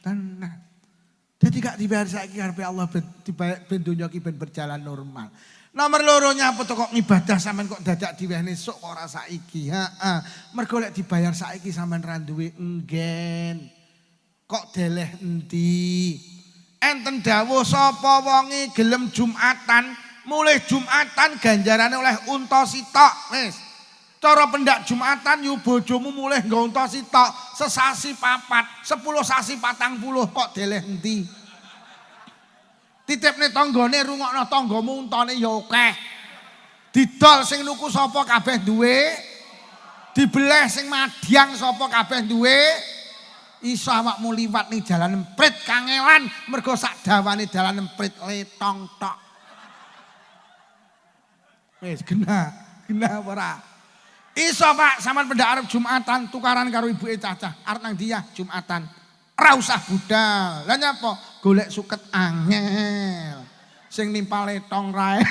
tenang. Jadi gak dibayar saiki karepe Allah ben donya ki ben berjalan normal. Nomor loronya apa to kok ngibadah sampean kok dadak diwehne sok ora saiki. Heeh. Mergo lek dibayar saiki sampean ra duwe enggen. Kok deleh endi? Enten dawuh sapa wonge gelem Jumatan, mulih Jumatan ganjarane oleh unta sitok. Wis. Cara pendak Jumatan yu bojomu mulih nggo unta sitok, sesasi 4, 10 sasi 40 kok deleh endi? Titipne tanggane rungokno tanggamu untane ya akeh. Didol sing nuku sapa kabeh duwe. Dibeleh sing madyang sapa kabeh duwe. Iso awakmu liwat ning dalan emprit kangelan mergo sak dawane dalan emprit letong tok. Wis genah ora? Iso Pak, sampean pendak arep Jumatan tukaran karo ibuke cacah, arep nang dia Jumatan. Ora usah budal. Lah nyapa? Golek suket angel. Sing nimpal letong rae.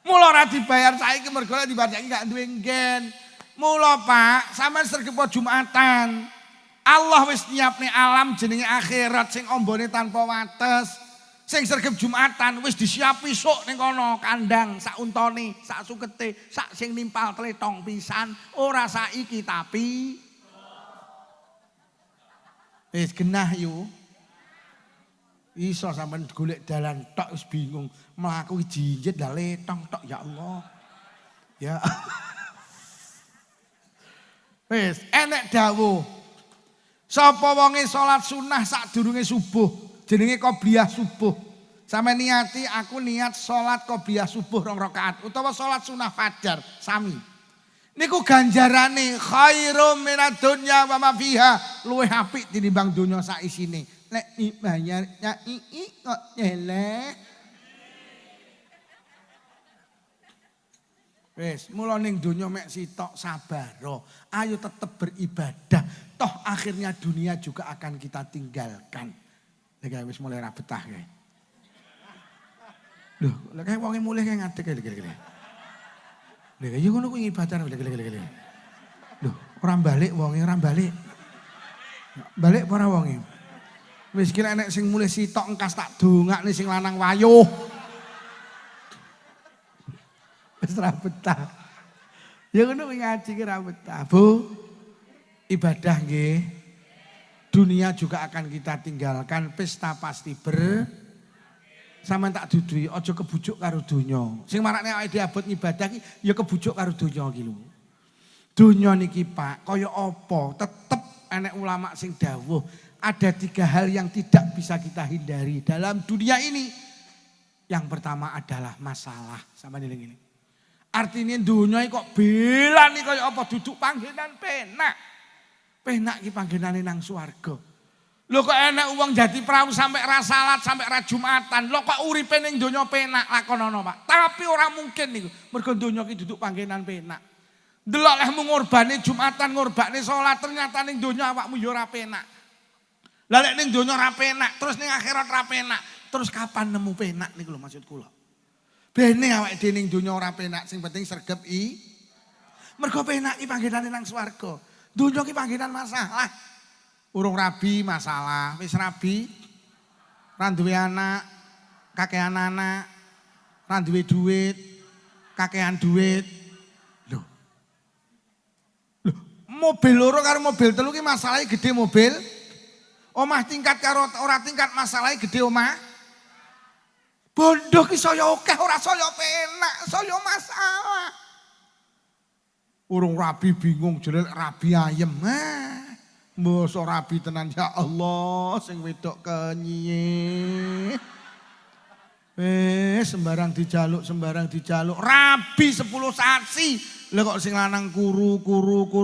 Mula ora dibayar saiki mergo dibayar saiki gak duwe nggen. Mula Pak, sampean sregep Jumatan. Allah wis nyiapne alam jenenge akhirat sing ombone tanpa wates. Sing sregep Jumatan wis disiapi sok ning kono kandang sak untane, sak sukete, sak sing nimpal tletong pisan, ora saiki tapi wis genah yo. Iso sampean golek dalan tok wis bingung, mlaku jinjit dah letong tok ya Allah. Ya. Wis enek dawuh. Sapa wonge salat sunah sadurunge subuh, jenenge qobliyah subuh. Sampe niati aku niat salat qobliyah subuh 2 rakaat utawa salat sunah fajar sami. Niku ganjarane khairum minad dunya wa ma fiha, luwih apik tinimbang donya sak isine. Lek dibayarnya kok nyeleh. Wis, mula ning donya mek sitok sabaro. Ayo tetep beribadah. Toh akhirnya dunia juga akan kita tinggalkan. Lek wis mulai ra betah kae. Loh, lek kae wonge mulih kae ngadeg gede-gede. Lek yo ngono kuwi ibadah gede-gede. Loh, ora balik wonge, ora balik. Balik apa ora wonge? Wis kira enek sing mulih sitok engkas tak dongakne sing lanang wayuh. Wis ra betah. Ya ngono kuwi ngaji ki ra betah. Bu, ibadah nggih. Dunia juga akan kita tinggalkan, pesta pasti sampean tak dudui, aja kebujuk karo donya. Sing marakne awake dhewe abot ngibadah ki ya kebujuk karo donya ki lho. Donya niki Pak, kaya apa? Tetep enek ulama sing dawuh, ada 3 hal yang tidak bisa kita hindari dalam dunia ini. Yang pertama adalah masalah. Sampeyan eling ini. Artinya dunia kok belani kaya apa? Duduk panggenan penak. Penak ki panggenane nang swarga. Lho kok enek wong Jati Prau sampai ra salat, sampai ra Jumatan. Lho kok uripe ning donya penak lakonono Pak. Tapi ora mungkin niku. Mergo donya ki duduk panggenan penak. Delok lehmu ngorbane Jumatan, ngorbane salat, ternyata ning donya awakmu ya ora penak. Lah lek ning donya ora penak, terus ning akhirat ora penak, terus kapan nemu penak niku lho maksud kula. Bene awake dhewe ning donya ora penak, sing penting sregep mergo penak ki panggenane nang swarga. Donya ki panggenan masalah. Urung rabi masalah, wis rabi ra duwe anak, kakean anak, ra duwe duit, kakean duit. Loh. Mobil loro karo mobil telu ki masalahe gede mobil. Omah tingkat karo ora tingkat masalahe gede omah. Bondo ki saya akeh ora saya penak, saya masalah. Urung rabi bingung jelek rabi ayem. Mbok rabi tenan ya Allah sing wedok kenyiye. Sembarang dijaluk. Rabi 10 sasi. Lah kok sing lanang kuru.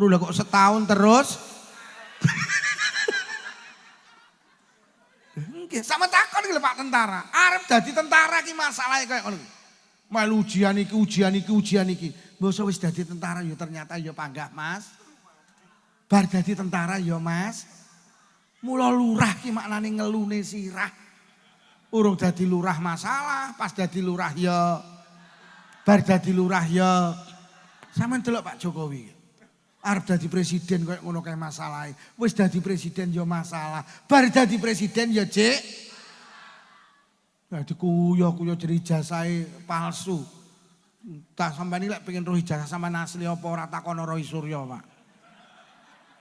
Lah kok setahun terus. Nggih, sama takon iki lho Pak tentara. Arep dadi tentara ki masalahe kaya ngono. Melu ujian iki. Mbok wis dadi tentara ya ternyata ya panggah Mas. Bar dadi tentara ya Mas. Mula lurah ki maknane ngelune sirah. Urung dadi lurah masalah, pas dadi lurah ya. Bar dadi lurah ya. Sampeyan delok Pak Jokowi. Arep dadi presiden koyo ngono kae masalahe. Wis dadi presiden ya masalah. Bar dadi presiden ya Cik. Dadi kuyo jeri jasahe palsu. Tak sampeyan iki lek pengen roh ijazah sampean asli apa ora takono Roy Suryo, Pak.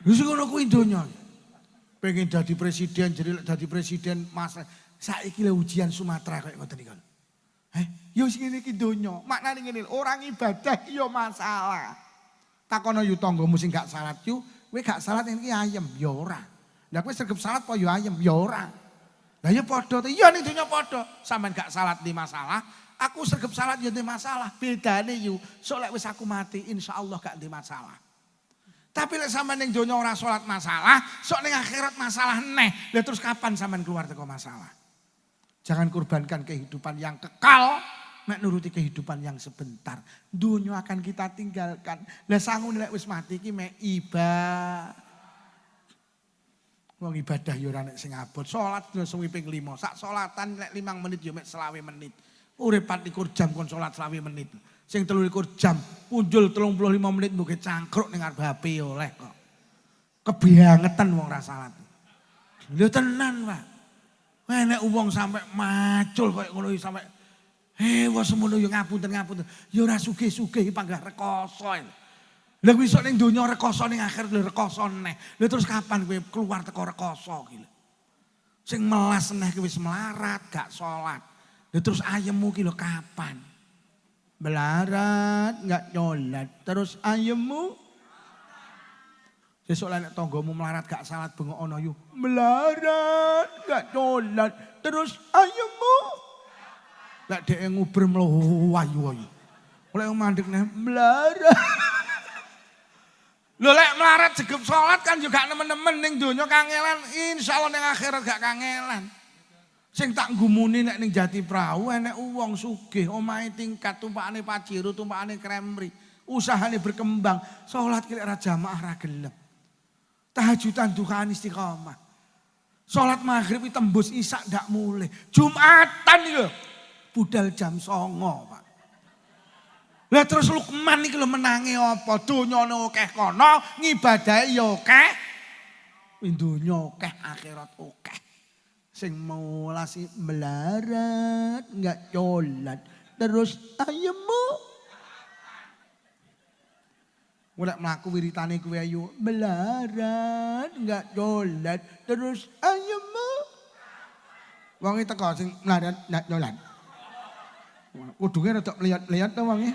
Wis ngono kuwi donya. Pengen dadi presiden, jadi dadi presiden Mas. Saiki le ujian Sumatera kayak ngoten iki. Ya wis ngene iki donya. Maknane ngene, orang ibadah ya masalah. Takono yu tanggamu sing gak salat yu, kowe gak salat iki ayem ya ora. Lah kowe sregep salat apa ya ayem ya ora. Lah ya padha to, iya ning donya padha. Sampeyan gak salat di masalah, aku sregep salat ya di masalah. Bedane yu, sok lek wis aku mati insyaallah gak di masalah. Tapi lek sampean ning donya ora salat masalah, sok ning akhirat masalah neh. Lah terus kapan sampean keluar teko masalah? Jangan korbankan kehidupan yang kekal, mek nuruti kehidupan yang sebentar. Dunia akan kita tinggalkan. Lah sangun lek wis mati iki mek wong ibadah ya ora nek sing abot. Salat dina suwi ping 5. Sak salatan lek 5 menit ya mek 20 menit. Urip 24 jam kon salat 20 menit. Sing 23 jam punjul 35 menit mbok cangkruk ning arep HP oleh kok. Kebangetan wong ra salat. Lho tenan, Pak. Enek wong sampe macul koyo ngono iki sampe wong semono yo ngapunten. Ya ora sugih-sugih iki panggah rekoso. Lah kuwi sok ning donya rekoso ning akhir lho rekoso neh. Lha terus kapan kowe keluar teko rekoso iki lho. Sing melas neh kuwi wis melarat, gak salat. Lha terus ayemmu ki lho kapan? Melarat, gak nyolat. Terus ayemmu sesuk nek tanggamu melarat gak salat bengok ana yu. Melarat, gak nyolat. Terus ayemmu lek dhek nguber mlayu-ayu. Oleh mandek neh melarat. Lho lek melarat jegep salat kan juga nemen-nemen ning donya kangelan, insyaallah ning akhirat gak kangelan. Sing tak nggumuni nek ning Jati Prahu enek wong sugih, omahe tingkat, tumpakane Pajero, tumpakane Kremri, usahane berkembang, salat ki lek ra jamaah ra gelem. Tahajudan duhaan istiqomah. Salat maghrib tembus isak ndak mulih. Jumatan iki lho budal jam 09.00, Pak. Lah terus Lukman iki lho menangi apa? Donyane akeh kono, ngibadahi ya akeh. Donya akeh, akhirat akeh. Sing mulasi melarat, enggak colat. Terus ayemmu. Mulai melaku wiritane kuwi ayu. Melarat, enggak colat. Terus ayemmu. Wong iki teko sing melarat, enggak colat. Kudunge rada lihat-lihat to wong iki.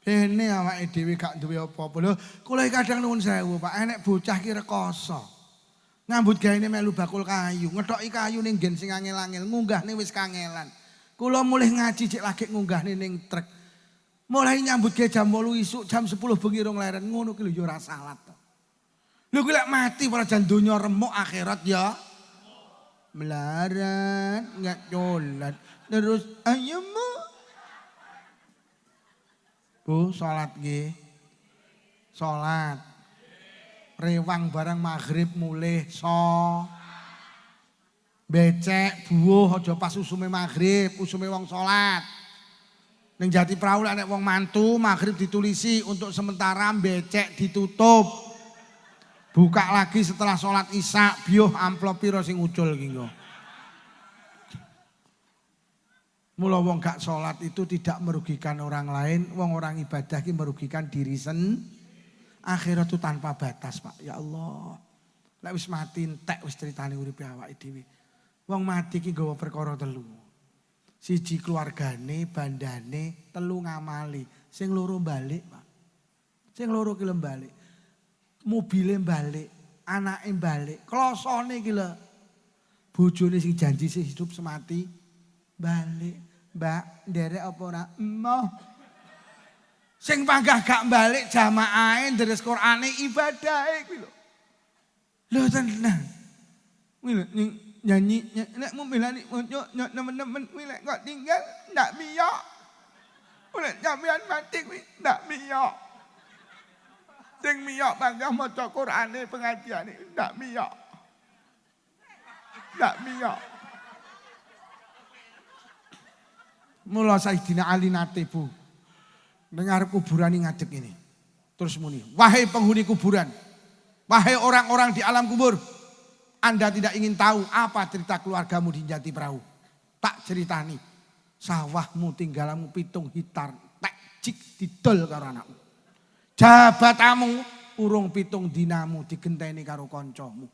Bene awake dhewe gak duwe apa-apa. Lho, kula kadang nuwun sewu, Pak, enek bocah ki rekoso. Ngambut gaene melu bakul kayu, ngethoki kayu ning nggen sing angel-angel, munggahne wis kangelan. Kula mulih ngaji cek lagi ngunggahne ning trek. Mulai nyambut gawe jam 8 isuk, jam 10 bengi rong leren, ngono ki lho ya ora salat to. Lho kuwi lek mati para jan donya remuk akhirat ya melarat, enggak nyolat. Terus ayemmu. Bu, salat nggih. Salat. Rewang barang maghrib mulih becek buuh aja pas usume maghrib, usume wong salat. Ning Jati Prahu nek wong mantu maghrib ditulisi untuk sementara becek ditutup. Buka lagi setelah sholat isya, biuh amplop piro sing ucul ki engko. Mula wong gak sholat itu tidak merugikan orang lain, wong orang ibadah ki merugikan diri akhirat itu tanpa batas, Pak. Ya Allah. Lek wis mati entek wis critane uripe awake dhewe. Wong mati ki nggawa perkara telu. Siji keluargane, bandane, telu ngamali. Sing loro balik, Pak. Sing loro ki balik. Mobile balik, anake balik, klosone iki lho. Bojone sing janji sing hidup semati balik. Mbak, nderek apa ora? Emoh. Sing panggah gak balik jamaahe deres Qur'ane ibadahe kuwi lho. Lho tenan. Kuwi lho nyanyi nek mau milani temen-temen kuwi lek kok tinggal ndak miyok. Lek sampean mati kuwi ndak miyok. Sing miyok panggah maca Qur'ane pengajiane ndak miyok. Ndak miyok. Mula Sayyidina Ali nate Bu. Dengar kuburan ngadeg ini. Terus muni, wahai penghuni kuburan. Wahai orang-orang di alam kubur. Anda tidak ingin tahu apa cerita keluargamu di Jati Perahu. Tak ceritani. Sawahmu tinggalanmu pitung hitar. Tak jik didol karo anakmu. Jabatamu urung pitung dinamu digenteni karo koncomu.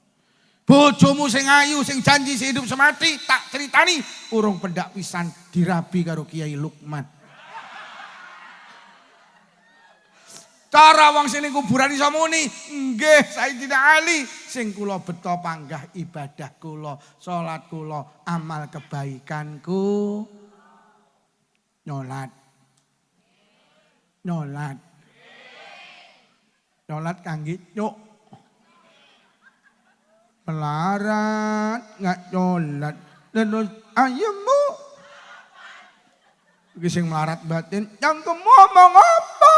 Bojomu sing ayu sing janji hidup semati tak ceritani urung pendak pisan dirabi karo Kiai Lukman. Cara wong sing ning kuburan iso muni, nggih Sayyidina Ali sing kula beto panggah ibadah kula, salat kula, amal kebaikanku nyolat. Nyolat. Nyolat kangge nyuk. Melarat nggak nyolat. Dan ayemu. Iki sing melarat batin, yang ngomong apa?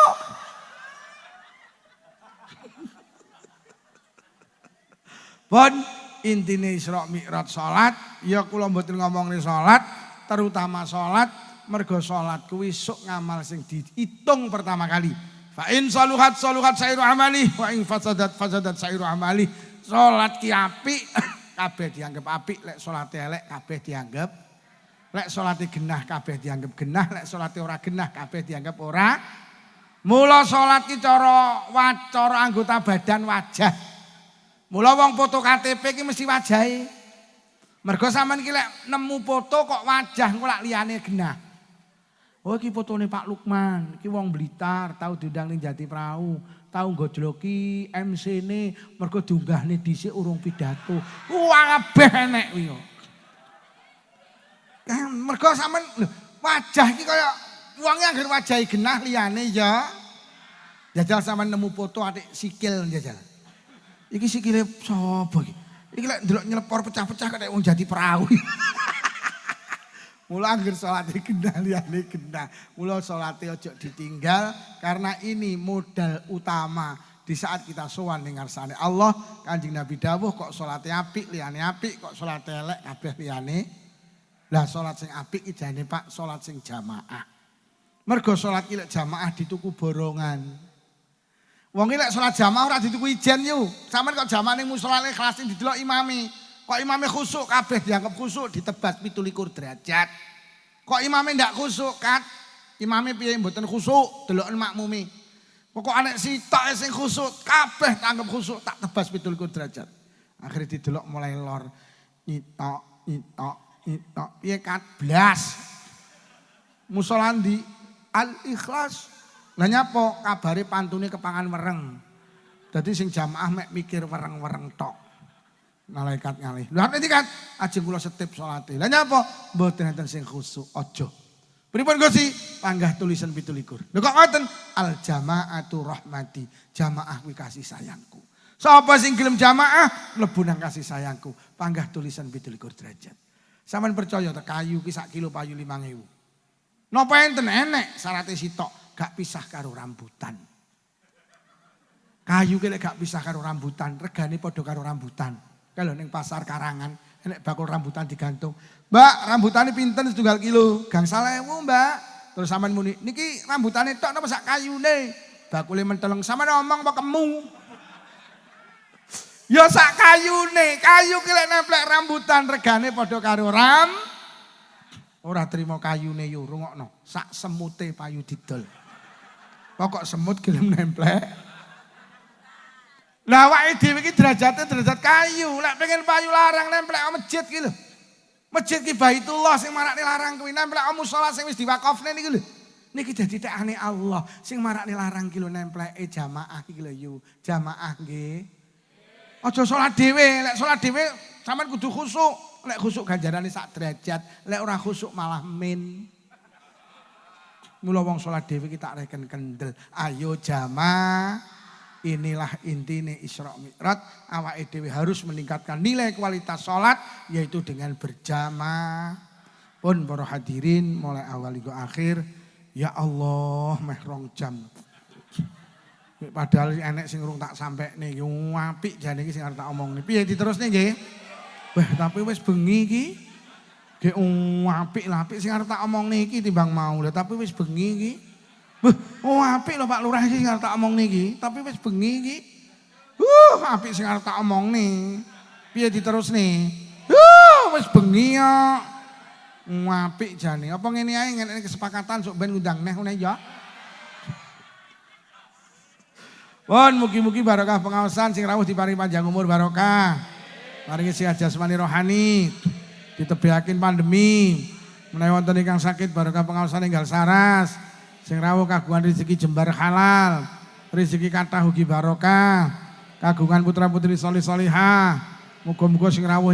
Pun intine Isra Mi'raj salat, ya kula mboten ngomongne salat, terutama salat, mergo salat kuwi sok ngamal sing diitung pertama kali. Fa in saluhat sairu amali wa in fasadat sairu amali. Salat ki apik kabeh dianggap apik, lek salate elek kabeh dianggap lek salate genah kabeh dianggap genah, lek salate ora genah kabeh dianggap ora. Mula salat ki cara anggota badan wajah. Mula wong foto KTP ki mesti wajahe. Mergo sampean ki lek nemu foto kok wajah kok lak liyane genah. Oh iki fotone Pak Lukman, iki wong Blitar, tau diundang ning Jati Perahu, tau nggojloki MC-ne, mergo diunggahne dhisik urung pidato. Kabeh enek kuwi. Kan mergo sampean wajah iki kaya wong anggere wajahe genah liyane ya. Jajal sampean nemu foto atik sikil jajal. Iki sikile sapa iki? Iki lek ndelok nyelepor pecah-pecah kaya wong Jati Perahu. Mula anggere salate genah liyane genah. Mula salate ojo ditinggal karena ini modal utama di saat kita sowan ning ngarsane Allah. Kanjeng Nabi dawuh kok salate apik liyane apik, kok salate elek kabeh liyane. Lah salat sing apik iki jane Pak salat sing jamaah. Mergo salat iki lek jamaah dituku borongan. Wong iki lek salat jamaah ora dituku ijen yo. Sampeyan kok jamaah ning musala kelas didelok imami. Kok imamnya khusuk kabeh dianggap khusuk ditebas 17 derajat. Kok imamnya ndak khusuk kan? Imamnya piye mboten khusuk, deloken makmumi. Pokok anek sitok sing khusuk kabeh tanggap khusuk tak tebas 17 derajat. Akhirnya didelok mulai lor. Nyitok. Piye kat blas. Musala ndi Al-Ikhlas. Lah nyapa kabare pantune kepangan wereng. Dadi sing jamaah mek mikir wereng-wereng tok. Malaikat ngalih. Lha nanti kan ajeng kula setip salate. Lah nyapa? Mboten enten sing khusuk, aja. Pripun Gusti? Panggah tulisan 17. Lho kok ngoten? Al jamaatu rahmati. Jamaah kuwi kasih sayangku. Sapa sing gelem jamaah mlebu nang kasih sayangku. Panggah tulisan 17 derajat. Sampeyan percaya ta kayu ki sak kilo payu 5.000. Napa enten enek syaraté sitok gak pisah karo rambutan. Kayu ki lek gak pisah karo rambutan, regane padha karo rambutan. Kalau neng pasar Karangan, enek bakul rambutan digantung. Mbak, rambutannya pinten 1 kilo. Gangsal 1.000 Mbak. Terus sampean muni, niki rambutannya tok napa sak kayune? Bakule menteleng sampean ngomong apa kemu? Ya sak kayune, kayu ki lek nemplek rambutan regane padha karo ora trimo kayune yo rungokno. Sak semute payu didol. Pokok semut gelem nemplek. Lah awake dhewe iki derajate derajat kayu. Lek pengen payu larang nemplek masjid ki lho. Masjid ki Baitullah sing marakne larang kuwi nemplek musala sing wis diwakafne niki lho. Niki dadi tekane Allah sing marakne larang ki lho nempleke jamaah iki lho yo. Jamaah nggih. Aja salat dhewe, lek salat dhewe sampean kudu khusuk. Lek khusuk ganjarane sak derajat, lek ora khusuk malah min. Mula wong salat dhewe ki tak reken kendel. Ayo jamaah. Inilah intine Isra Mi'raj. Awake dhewe harus meningkatkan nilai kualitas salat yaitu dengan berjamaah. Pun para hadirin mulai awal hingga akhir, ya Allah meh 2 jam. Padahal enek sing urung tak sampekne iki apik jane iki sing arep tak omongne. Piye diterusne nggih? Wah, tapi wis bengi iki. Nggih apik lah, apik sing arep tak omongne iki timbang mau. Lah tapi wis bengi iki. Apik lho Pak Lurah iki sing arep tak omongne iki, tapi wis bengi iki. Apik sing arep tak omongne. Piye diterusne? Wis bengi ya. Apik jane. Apa ngene ae ngene kesepakatan sok ben ngundang neh ngene ya. Pun mugi-mugi barokah pengawasan sing rawuh diparingi panjang umur barokah. Paringi sehat jasmani rohani. Ditebihaken pandemi. Menawi wonten ingkang sakit barokah pengawasan enggal saras. Sing rawuh kagungan rezeki jembar halal. Rezeki kathah ugi barokah. Kagungan putra-putri solih solihah. Muga-muga sing rawuh